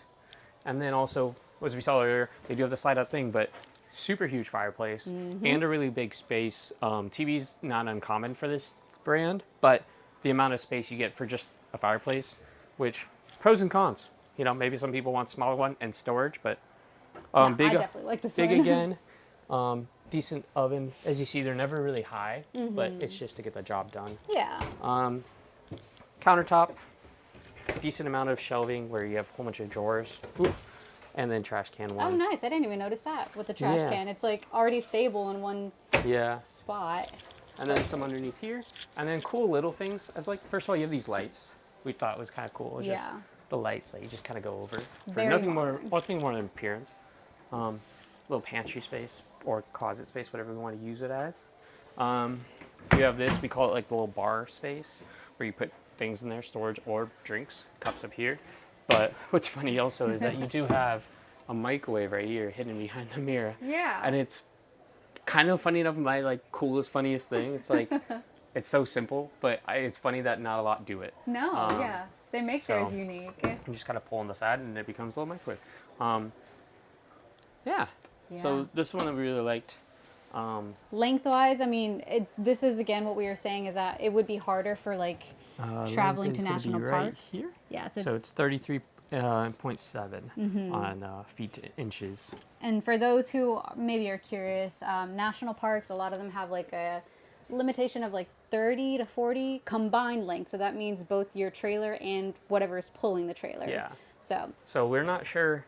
And then also, as we saw earlier, they do have the slide out thing, but super huge fireplace and a really big space. TV's not uncommon for this brand, but the amount of space you get for just a fireplace, which pros and cons. You know, maybe some people want smaller one and storage, but No, big, I definitely like this big one. again. Decent oven. As you see, they're never really high, but it's just to get the job done. Yeah. Countertop, decent amount of shelving where you have a whole bunch of drawers. Ooh. And then trash can one. Oh, nice. I didn't even notice that with the trash Yeah. can. It's like already stable in one Yeah. spot. And then some underneath here. And then cool little things. As like, first of all, you have these lights. We thought was kind of cool. It's just Yeah. the lights that you just kind of go over. For Very nothing modern. more than appearance. Little pantry space or closet space, whatever we want to use it as. You have this, we call it like the little bar space where you put things in there, storage or drinks, cups up here. But what's funny also is that you do have a microwave right here hidden behind the mirror. Yeah. And it's kind of funny enough, my like coolest, funniest thing. It's like, it's so simple, but it's funny that not a lot do it. No, yeah. They make theirs so- unique. You just kind of pull on the side and it becomes a little microwave. Yeah. Yeah. So this one I really liked. Lengthwise, I mean, this is again what we were saying is that it would be harder for like traveling to national parks. Here. Yeah, so, So it's 33.7 on feet to inches. and for those who maybe are curious, national parks, a lot of them have like a limitation of like 30 to 40 combined length. So that means both your trailer and whatever is pulling the trailer. Yeah. So So we're not sure.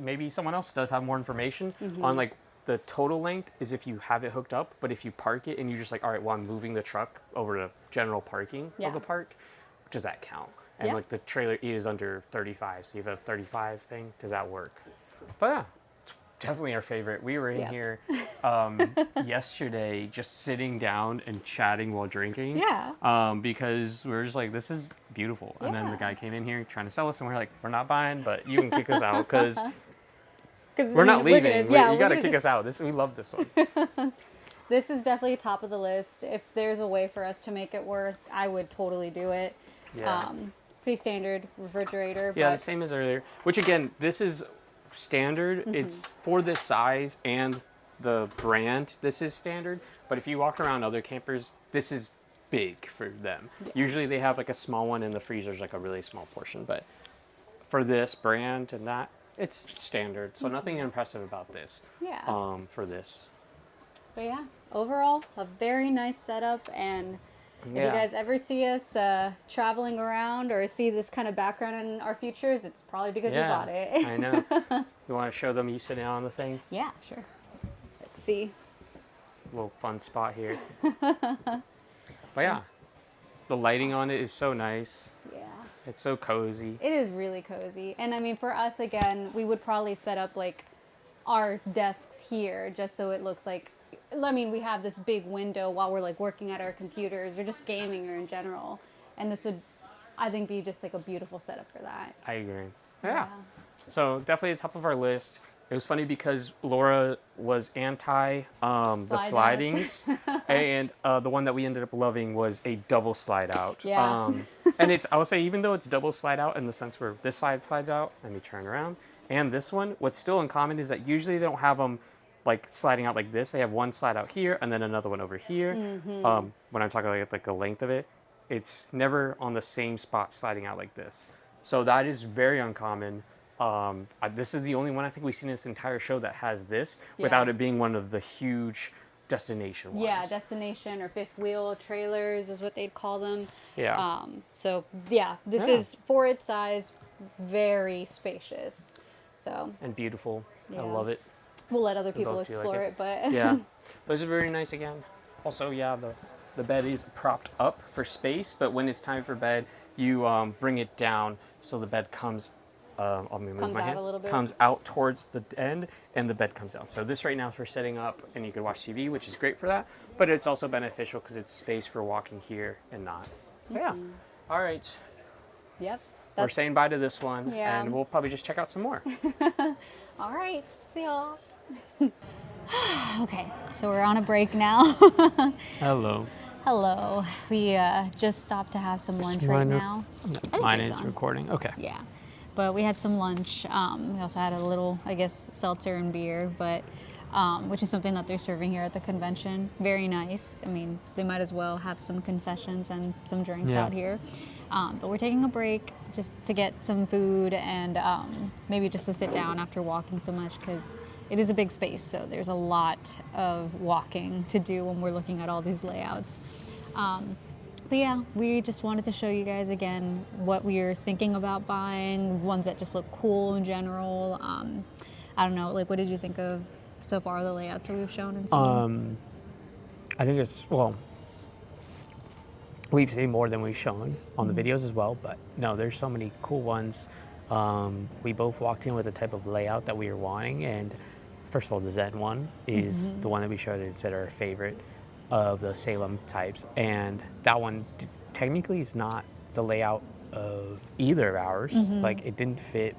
Maybe someone else does have more information on like the total length is if you have it hooked up, but if you park it and you're just like, all right, well, I'm moving the truck over to general parking Yeah. of the park, does that count? And Yeah. like the trailer is under 35, so you have a 35 thing. Does that work? But yeah, it's definitely our favorite. We were in Yeah. here yesterday just sitting down and chatting while drinking. Yeah. Because we were just like, this is beautiful. And then the Yeah. guy came in here trying to sell us, and we're like, we're not buying, but you can kick us out because because we're not leaving. Yeah, You got to kick us out. We love this one. This is definitely top of the list. If there's a way for us to make it work, I would totally do it. Yeah. pretty standard refrigerator. Yeah, but the same as earlier. Which again, this is standard. It's for this size and the brand. This is standard. But if you walk around other campers, this is big for them. Yeah. Usually they have like a small one and the freezer's like a really small portion. But for this brand and that, it's standard. So nothing impressive about this. Yeah. For this. But yeah, overall, a very nice setup. And if you guys ever see us traveling around or see this kind of background in our futures, it's probably because we bought it. I know. You want to show them you sitting on the thing? Yeah, sure. Let's see. Little fun spot here. But yeah, the lighting on it is so nice. Yeah. It's so cozy. It is really cozy. And I mean, for us, again, we would probably set up like our desks here just so it looks like, I mean, we have this big window while we're like working at our computers or just gaming or in general. And this would, I think, be just like a beautiful setup for that. I agree. Yeah. So definitely the top of our list. It was funny because Laura was anti the slidings, and the one that we ended up loving was a double slide out. Yeah. And it's, I would say, even though it's double slide out in the sense where this side slides out, let me turn around, and this one, what's still in common is that usually they don't have them like sliding out like this. They have one slide out here and then another one over here. When I'm talking like the length of it, it's never on the same spot sliding out like this. So that is very uncommon. This is the only one I think we've seen in this entire show that has this without it being one of the huge destination ones. Yeah, destination or fifth wheel trailers is what they'd call them. Yeah. So yeah, this is for its size, very spacious. So. And beautiful. Yeah. I love it. We'll let other people both do like explore it. it, but. Yeah. Those are very nice again. Also, yeah, the bed is propped up for space, but when it's time for bed, you bring it down so the bed comes Comes out a little bit. Comes out towards the end, and the bed comes down. So this right now is for sitting up, and you can watch TV, which is great for that. But it's also beneficial because it's space for walking here and not. Yeah. All right. Yep. We're saying bye to this one, Yeah. and we'll probably just check out some more. All right. See y'all. Okay, so we're on a break now. Hello. Hello. We just stopped to have some lunch right now. Mine it's is on. recording. Okay. Yeah. But we had some lunch. We also had a little, I guess, seltzer and beer, but which is something that they're serving here at the convention. Very nice. I mean, they might as well have some concessions and some drinks out here. But we're taking a break just to get some food and maybe just to sit down after walking so much because it is a big space. So there's a lot of walking to do when we're looking at all these layouts. But yeah, we just wanted to show you guys again what we're thinking about buying, ones that just look cool in general. I don't know, like what did you think of so far the layouts that we've shown and seen? I think it's, well, we've seen more than we've shown on the videos as well, but no, there's so many cool ones. We both walked in with the type of layout that we were wanting, and first of all, the Zen one is the one that we showed. It's our favorite of the Salem types, and that one technically is not the layout of either of ours. Like it didn't fit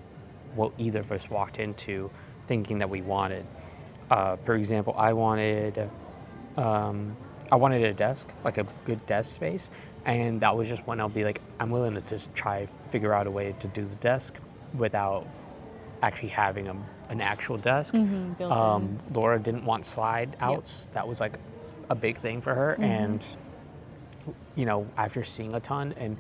what either of us walked into thinking that we wanted. For example, I wanted a desk, like a good desk space, and that was just when I'll be like, I'm willing to just try figure out a way to do the desk without actually having an actual desk. Built in. Laura didn't want slide outs. That was like a big thing for her. And, you know, after seeing a ton and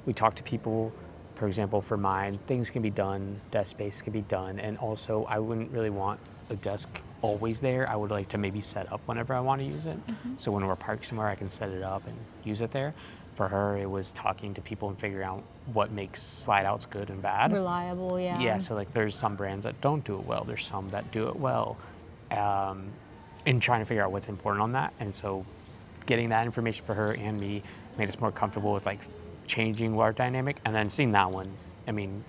we talked to people, for example, for mine, things can be done, desk space can be done. And also I wouldn't really want a desk always there. I would like to maybe set up whenever I want to use it. So when we're parked somewhere, I can set it up and use it there. For her, it was talking to people and figuring out what makes slide outs good and bad. Reliable, yeah. Yeah, so like there's some brands that don't do it well. There's some that do it well. And trying to figure out what's important on that. And so getting that information for her and me made us more comfortable with like changing our dynamic. And then seeing that one, I mean,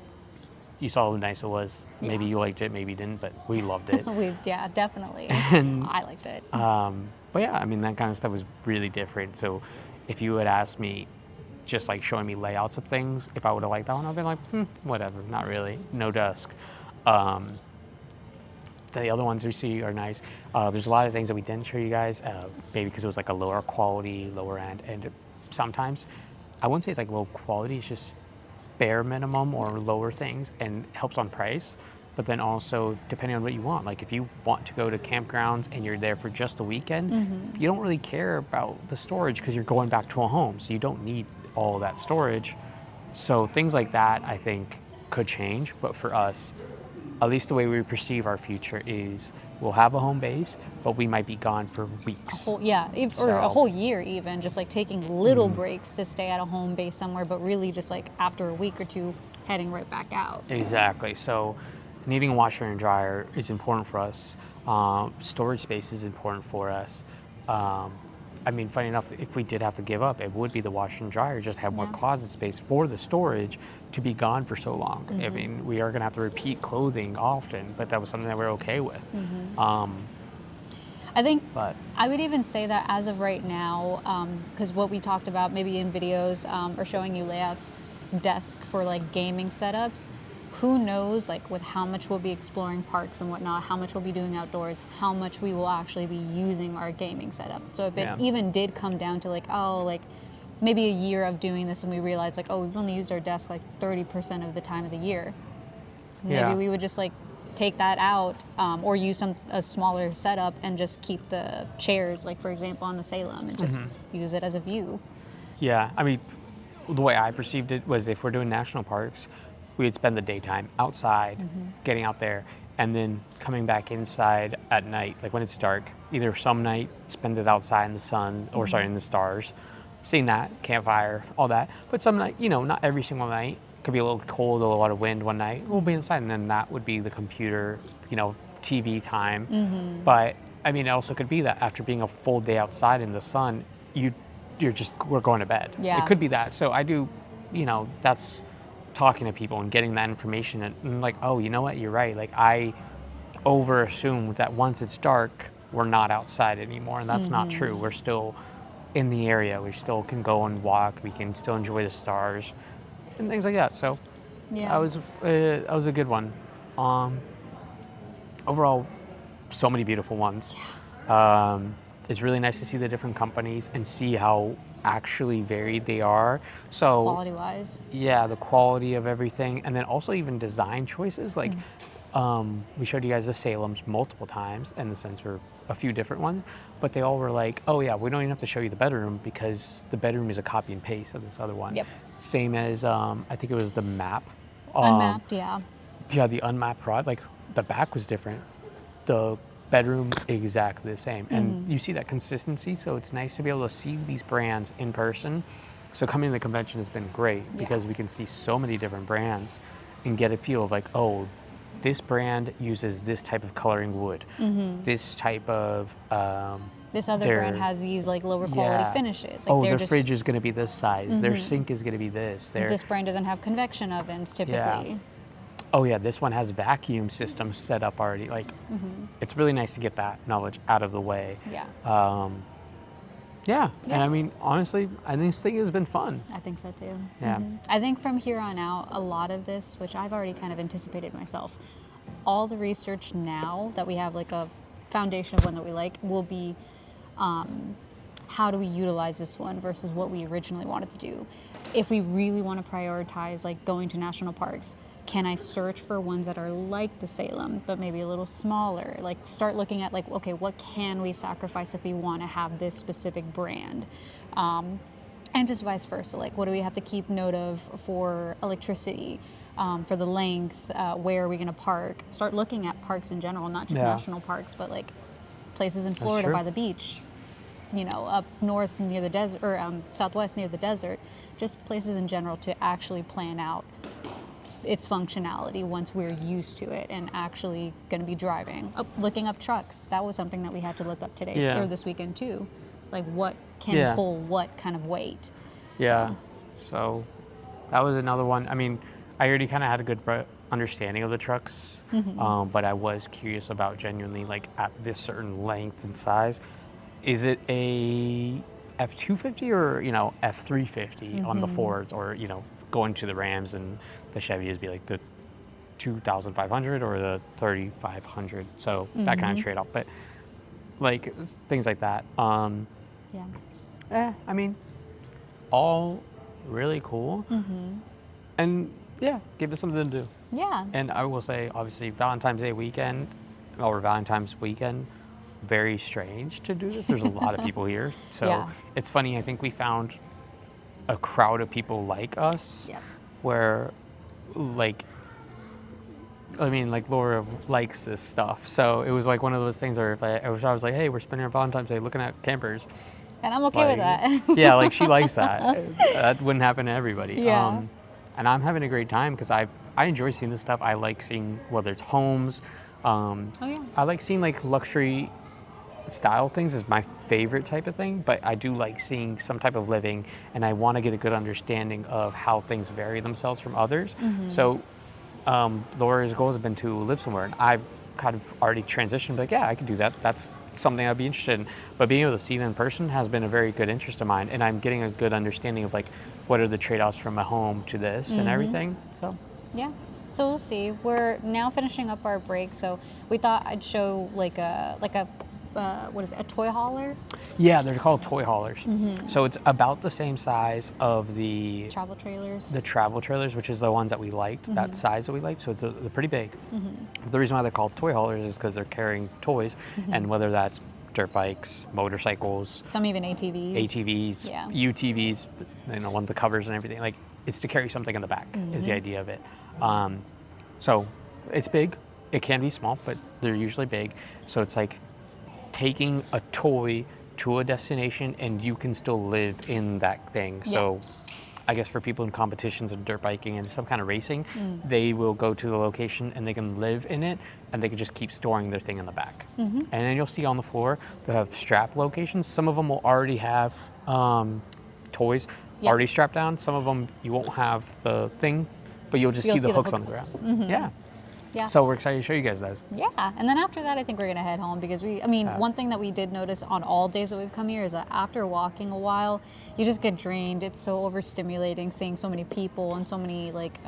you saw how nice it was. Yeah. Maybe you liked it, maybe you didn't, but we loved it. Yeah, definitely. And, I liked it. but yeah, I mean, that kind of stuff was really different. So if you had asked me, just like showing me layouts of things, if I would have liked that one, I'd be like, whatever, not really, no desk. The other ones we see are nice. There's a lot of things that we didn't show you guys, maybe because it was like a lower quality, lower end, and sometimes, I wouldn't say it's like low quality, it's just bare minimum or lower things, and helps on price. But then also depending on what you want, like if you want to go to campgrounds and you're there for just the weekend, you don't really care about the storage because you're going back to a home, so you don't need all of that storage. So things like that I think could change, but for us, at least the way we perceive our future is we'll have a home base, but we might be gone for weeks. Or a whole year even, just like taking little breaks to stay at a home base somewhere, but really just like after a week or two, heading right back out. Exactly. So needing a washer and dryer is important for us. Storage space is important for us. I mean, funny enough, if we did have to give up, it would be the washer and dryer, just have more closet space for the storage to be gone for so long. I mean, we are going to have to repeat clothing often, but that was something that we're okay with. I think I would even say that as of right now, because what we talked about maybe in videos or showing you layouts, desk for like gaming setups, who knows like with how much we'll be exploring parks and whatnot, how much we'll be doing outdoors, how much we will actually be using our gaming setup. So if it even did come down to like, oh, like maybe a year of doing this and we realize like, oh, we've only used our desk like 30% of the time of the year. Maybe we would just like take that out or use a smaller setup and just keep the chairs, like for example on the Salem, and just use it as a view. Yeah, I mean, the way I perceived it was if we're doing national parks, we would spend the daytime outside, getting out there, and then coming back inside at night, like when it's dark. Either some night, spend it outside in the sun, or sorry, in the stars, seeing that, campfire, all that. But some night, you know, not every single night. Could be a little cold, a lot of wind one night. We'll be inside, and then that would be the computer, you know, TV time. But I mean, it also could be that after being a full day outside in the sun, we're going to bed. Yeah. It could be that. So I do, you know, that's talking to people and getting that information and like, oh, you know what, you're right. Like I over assumed that once it's dark, we're not outside anymore, and that's not true. We're still in the area. We still can go and walk. We can still enjoy the stars and things like that. So that was a good one. Overall, so many beautiful ones. It's really nice to see the different companies and see how actually varied they are. So Quality-wise. Yeah, the quality of everything, and then also even design choices. Like we showed you guys the Salems multiple times, and the sense were a few different ones, but they all were like, oh yeah, we don't even have to show you the bedroom because the bedroom is a copy and paste of this other one. Yep. Same as I think it was the map. UnMapped, yeah. Yeah, the UnMapped rod, like the back was different. The bedroom exactly the same, and you see that consistency, so it's nice to be able to see these brands in person. So coming to the convention has been great because we can see so many different brands and get a feel of like, oh, this brand uses this type of coloring wood, this type of this other brand has these like lower quality finishes. Like their fridge is going to be this size, their sink is going to be this. This brand doesn't have convection ovens typically. Oh yeah, this one has vacuum systems set up already. Like, it's really nice to get that knowledge out of the way. Yeah. And I mean, honestly, I think this thing has been fun. I think so too. Yeah. I think from here on out, a lot of this, which I've already kind of anticipated myself, all the research now that we have like a foundation of one that we like will be how do we utilize this one versus what we originally wanted to do. If we really want to prioritize like going to national parks, can I search for ones that are like the Salem, but maybe a little smaller? Like start looking at like, okay, what can we sacrifice if we want to have this specific brand? And just vice versa. Like what do we have to keep note of for electricity, for the length, where are we going to park? Start looking at parks in general, not just national parks, but like places in Florida by the beach, you know, up north near the desert, or southwest near the desert, just places in general to actually plan out its functionality once we're used to it and actually going to be driving. Looking up trucks, that was something that we had to look up today or this weekend too. Like what can pull what kind of weight. So that was another one. I mean, I already kind of had a good understanding of the trucks, but I was curious about genuinely like at this certain length and size, is it a F-250 or, you know, F-350 on the Fords, or, you know, going to the Rams and the Chevys be like the 2,500 or the 3,500. So that kind of trade off, but like things like that. I mean, all really cool. and yeah, give us something to do. Yeah. And I will say, obviously, Valentine's Day weekend or Valentine's weekend, very strange to do this. There's a lot of people here. So Yeah. it's funny. I think we found a crowd of people like us Yep. where, like, I mean, like Laura likes this stuff. So it was like one of those things where if I was like, hey, we're spending our Valentine's Day looking at campers. And I'm okay with that. Yeah, like she likes that. That wouldn't happen to everybody. Yeah. And I'm having a great time because I enjoy seeing this stuff. I like seeing whether it's homes. Oh yeah. I like seeing like luxury style things is my favorite type of thing, but I do like seeing some type of living, and I want to get a good understanding of how things vary themselves from others. So Laura's goal has been to live somewhere, and I've kind of already transitioned, like, yeah, I can do that. That's something I'd be interested in. But being able to see them in person has been a very good interest of mine, and I'm getting a good understanding of like what are the trade-offs from a home to this and everything. So Yeah. So we'll see. We're now finishing up our break, so we thought I'd show like a what is it, a toy hauler? yeah, they're called toy haulers. So it's about the same size of the Travel trailers. travel trailers, which is the ones that we liked, that size that we liked. So they're pretty big. The reason why they're called toy haulers is because they're carrying toys, and whether that's dirt bikes, motorcycles, Some even ATVs. ATVs, Yeah. UTVs, one of the covers and everything. Like, it's to carry something in the back is the idea of it. So it's big. It can be small, but they're usually big. So it's like taking a toy to a destination, and you can still live in that thing. So I guess for people in competitions of dirt biking and some kind of racing, they will go to the location and they can live in it, and they can just keep storing their thing in the back. And then you'll see on the floor, they have strap locations. Some of them will already have toys already strapped down. Some of them you won't have the thing, but you'll just see the hooks on the ground. Yeah. So we're excited to show you guys those. Yeah, and then after that, I think we're gonna head home because one thing that we did notice on all days that we've come here is that after walking a while, you just get drained. It's so overstimulating seeing so many people and so many like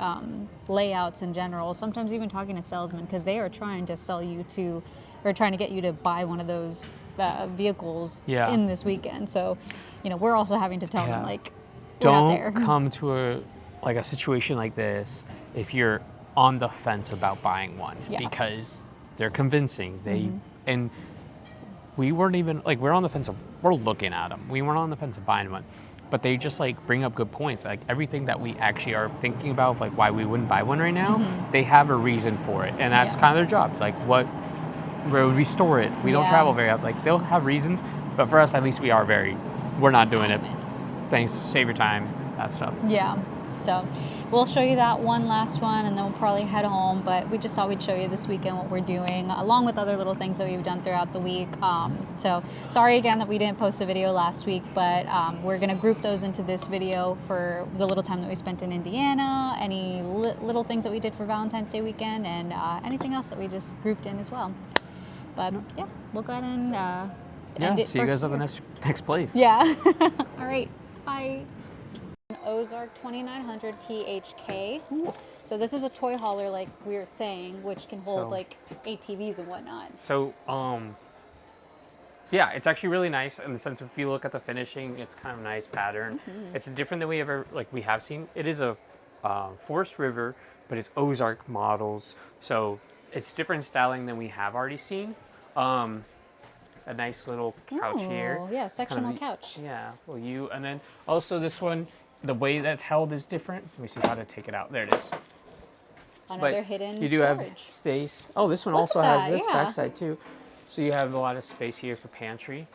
layouts in general. Sometimes even talking to salesmen because they are trying to sell you to, or trying to get you to buy one of those vehicles in this weekend. So, we're also having to tell them like, we're not there. Don't come to a situation like this if you're on the fence about buying one, because they're convincing. And we weren't even like, we're on the fence of, we're looking at them. We weren't on the fence of buying one, but they just like bring up good points. Like everything that we actually are thinking about, like why we wouldn't buy one right now, they have a reason for it, and that's kind of their job. It's like, where would we store it? We don't travel very often. Like, they'll have reasons, but for us, at least we're not doing it. Thanks, save your time, that stuff. Yeah. So we'll show you that one last one, and then we'll probably head home. But we just thought we'd show you this weekend what we're doing, along with other little things that we've done throughout the week. So sorry again that we didn't post a video last week, but we're going to group those into this video for the little time that we spent in Indiana, any little things that we did for Valentine's Day weekend, and anything else that we just grouped in as well. But yeah, we'll go ahead and end it. See you guys at the next place. Yeah. All right. Bye. Ozark 2900 THK. So this is a toy hauler, like we were saying, which can hold like ATVs and whatnot. So, yeah, it's actually really nice in the sense of, if you look at the finishing, it's kind of a nice pattern. It's different than we have seen. It is a Forest River, but it's Ozark models. So it's different styling than we have already seen. A nice little couch here. Yeah, sectional couch. Yeah, well, and then also this one, the way that's held is different. Let me see how to take it out. There it is. Another hidden you do storage. have space. Oh, this one also has this backside too. So you have a lot of space here for pantry.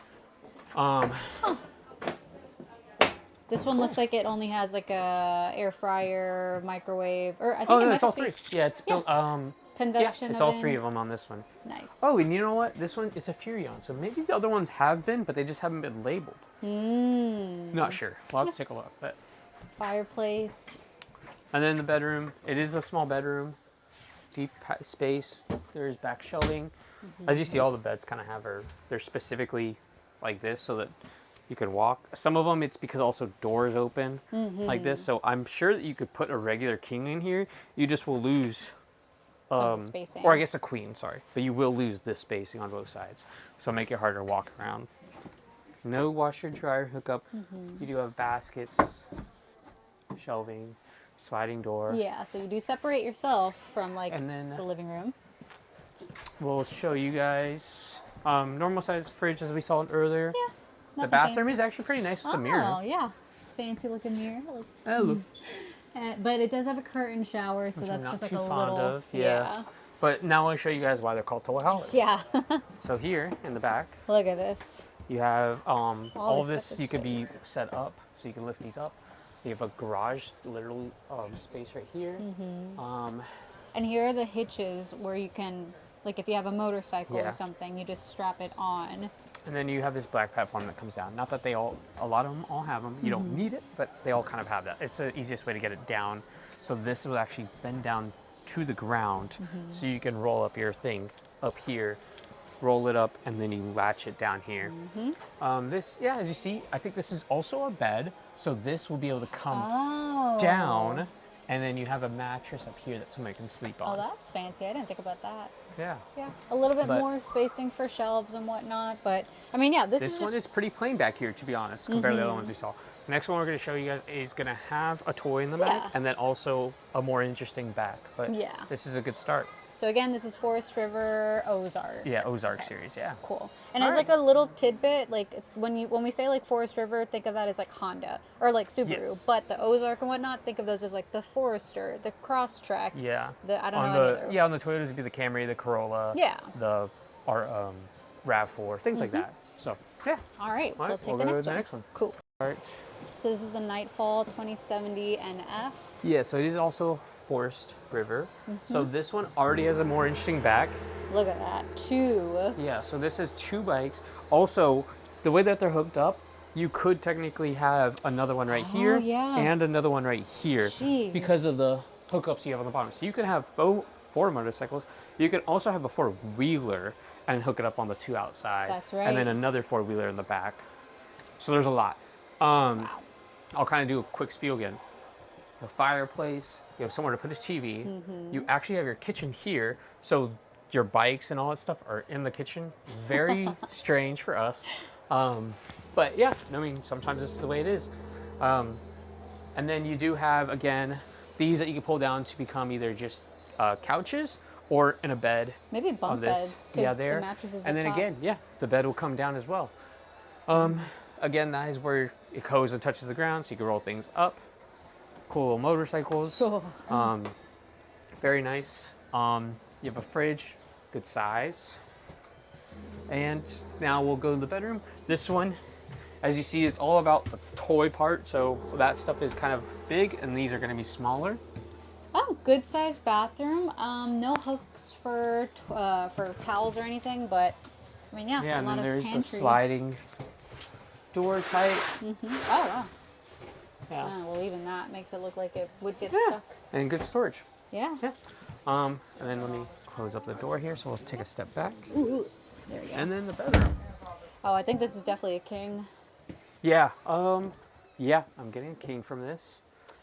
This one looks like it only has like a air fryer, microwave, or I think it might it's all just be three. Yeah, it's built. convection it's oven. all three of them on this one. Nice. Oh, and you know what? This one, it's a Furrion. So maybe the other ones have been, but they just haven't been labeled. Not sure. We'll have to take a look. But. Fireplace. And then the bedroom. It is a small bedroom. Deep space. There's back shelving. As you see, all the beds kind of they're specifically like this so that you can walk. Some of them, it's because also doors open like this. So I'm sure that you could put a regular king in here. You just will lose some of the spacing. or I guess a queen, sorry. But you will lose this spacing on both sides. So make it harder to walk around. No washer dryer hookup. You do have baskets, shelving. sliding door. Yeah, so you do separate yourself from like And then the living room. we'll show you guys normal size fridge as we saw it earlier. Yeah. The Nothing bathroom fancy. is actually pretty nice with the Oh, mirror. yeah. Fancy looking mirror. Oh, look. But it does have a curtain shower, so Which I'm that's not just like too a fond little. of, yeah. But now I'll show you guys why they're called toy haulers. Yeah. So here in the back, Look at this. you have all this this. separate You could be space. set up, so you can lift these up. You have a garage, literally space right here. Mm-hmm. And here are the hitches where you can, like, if you have a motorcycle Yeah. or something, you just strap it on. And then you have this black platform that comes down. Not that a lot of them all have them. You Mm-hmm. don't need it, but they all kind of have that. It's the easiest way to get it down. So this will actually bend down to the ground, Mm-hmm. so you can roll up your thing up here, roll it up, and then you latch it down here. Mm-hmm. This, yeah, as you see, I think this is also a bed. So this will be able to come Oh. down, and then you have a mattress up here that somebody can sleep Oh, on. that's fancy. I didn't think about that. Yeah. Yeah. A little bit But- more spacing for shelves and whatnot. But, I mean, yeah, this This is one just. is pretty plain back here, to be honest, compared to the other ones we saw. The next one we're going to show you guys is going to have a toy in the back, Yeah. and then also a more interesting back. But Yeah. this is a good start. So, again, this is Forest River Ozark. Yeah, Ozark series, yeah. Cool. And All as like a little tidbit, like when we say like Forest River, think of that as like Honda or like Subaru. Yes. But the Ozark and whatnot, think of those as like the Forester, the Crosstrek. Yeah. I don't on know the any other. Yeah, on the Toyotas, it'd be the Camry, the Corolla, Yeah. the RAV4, things like that. So, yeah. All right, All we'll right, take we'll the go next to the one. next one. Cool. All right. So this is the Nightfall 2070 NF. Yeah, so it is also Forest River. So this one already has a more interesting back. Look at that, 2. Yeah, so this is 2 bikes. Also, the way that they're hooked up, you could technically have another one right here yeah. and another one right here Jeez. because of the hookups you have on the bottom. So you can have 4 motorcycles. You can also have a 4-wheeler and hook it up on the 2 outside. That's And then right. another 4-wheeler in the back. So there's a lot. Wow. I'll kind of do a quick spiel again. The fireplace, you have somewhere to put a TV. You actually have your kitchen here, so your bikes and all that stuff are in the kitchen. Very strange for us. But yeah, I mean, sometimes this is the way it is. And then you do have, again, these that you can pull down to become either just couches or in a bed. Maybe On bunk this. beds Yeah, because there. the mattresses And up then top. again, yeah, the bed will come down as well. Again, that is where it goes and touches the ground, so you can roll things up. Cool little motorcycles. Cool. Very nice. You have a fridge, good size. And now we'll go to the bedroom. This one, as you see, it's all about the toy part. So that stuff is kind of big, and these are going to be smaller. Oh, good sized bathroom. No hooks for towels or anything, but I mean, yeah, Yeah, a and lot then of there's pantry. the sliding door type. Oh wow. Yeah. Well, even that makes it look like it would get Yeah. stuck. And good storage. Yeah. Yeah. And then let me close up the door here, so we'll take a step back. Ooh, there we go. And then the bedroom. Oh, I think this is definitely a king. Yeah. Yeah, I'm getting a king from this.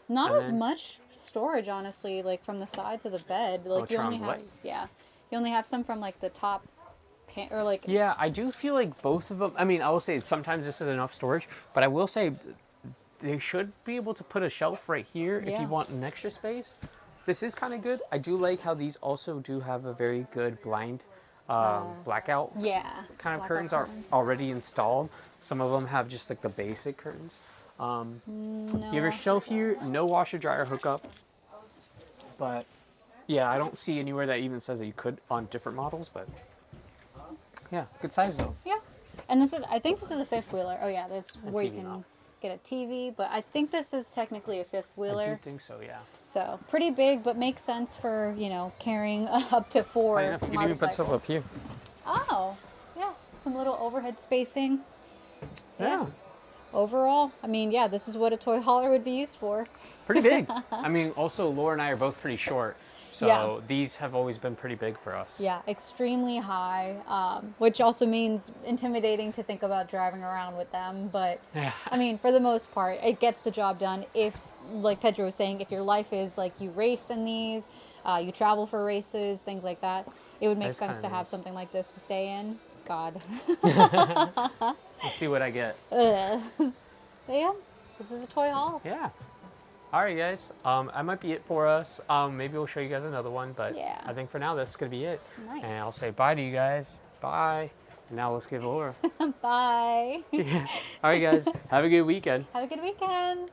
Not And as then- much storage, honestly, like from the sides of the bed. Like you only Electron have, light. yeah, you only have some from like the top, or like Yeah, I do feel like both of them. I mean, I will say sometimes this is enough storage, but I will say they should be able to put a shelf right here if Yeah. you want an extra space. This is kind of good. I do like how these also do have a very good blind blackout yeah, kind of blackout curtains are curtains. already installed. Some of them have just like the basic curtains. No, You have your shelf here, no washer dryer hookup. But yeah, I don't see anywhere that even says that you could on different models, but yeah, good size though. Yeah, and this is, I think this is a fifth wheeler. Oh yeah, that's where you TV can knob. get a TV, but I think this is technically a fifth I wheeler. do think so, yeah. So pretty big, but makes sense for, you know, carrying up to 4 Funny enough, you can even put stuff up motorcycles. here. Oh, yeah, some little overhead spacing. Yeah. Overall, I mean, yeah, this is what a toy hauler would be used for. Pretty big. I mean, also Laura and I are both pretty short, so Yeah. these have always been pretty big for us. Yeah, extremely high, which also means intimidating to think about driving around with them. But Yeah. I mean, for the most part, it gets the job done. If, like Pedro was saying, if your life is like you race in these, you travel for races, things like that, it would make That's sense to kinda have nice. something like this to stay in. God. Let's see what I get. Ugh. But yeah, this is a toy haul. Yeah. All right, guys. That might be it for us. Maybe we'll show you guys another one, but Yeah. I think for now that's gonna be it. Nice. And I'll say bye to you guys. Bye. Now let's give Laura. Bye. Yeah. All right, guys. Have a good weekend. Have a good weekend.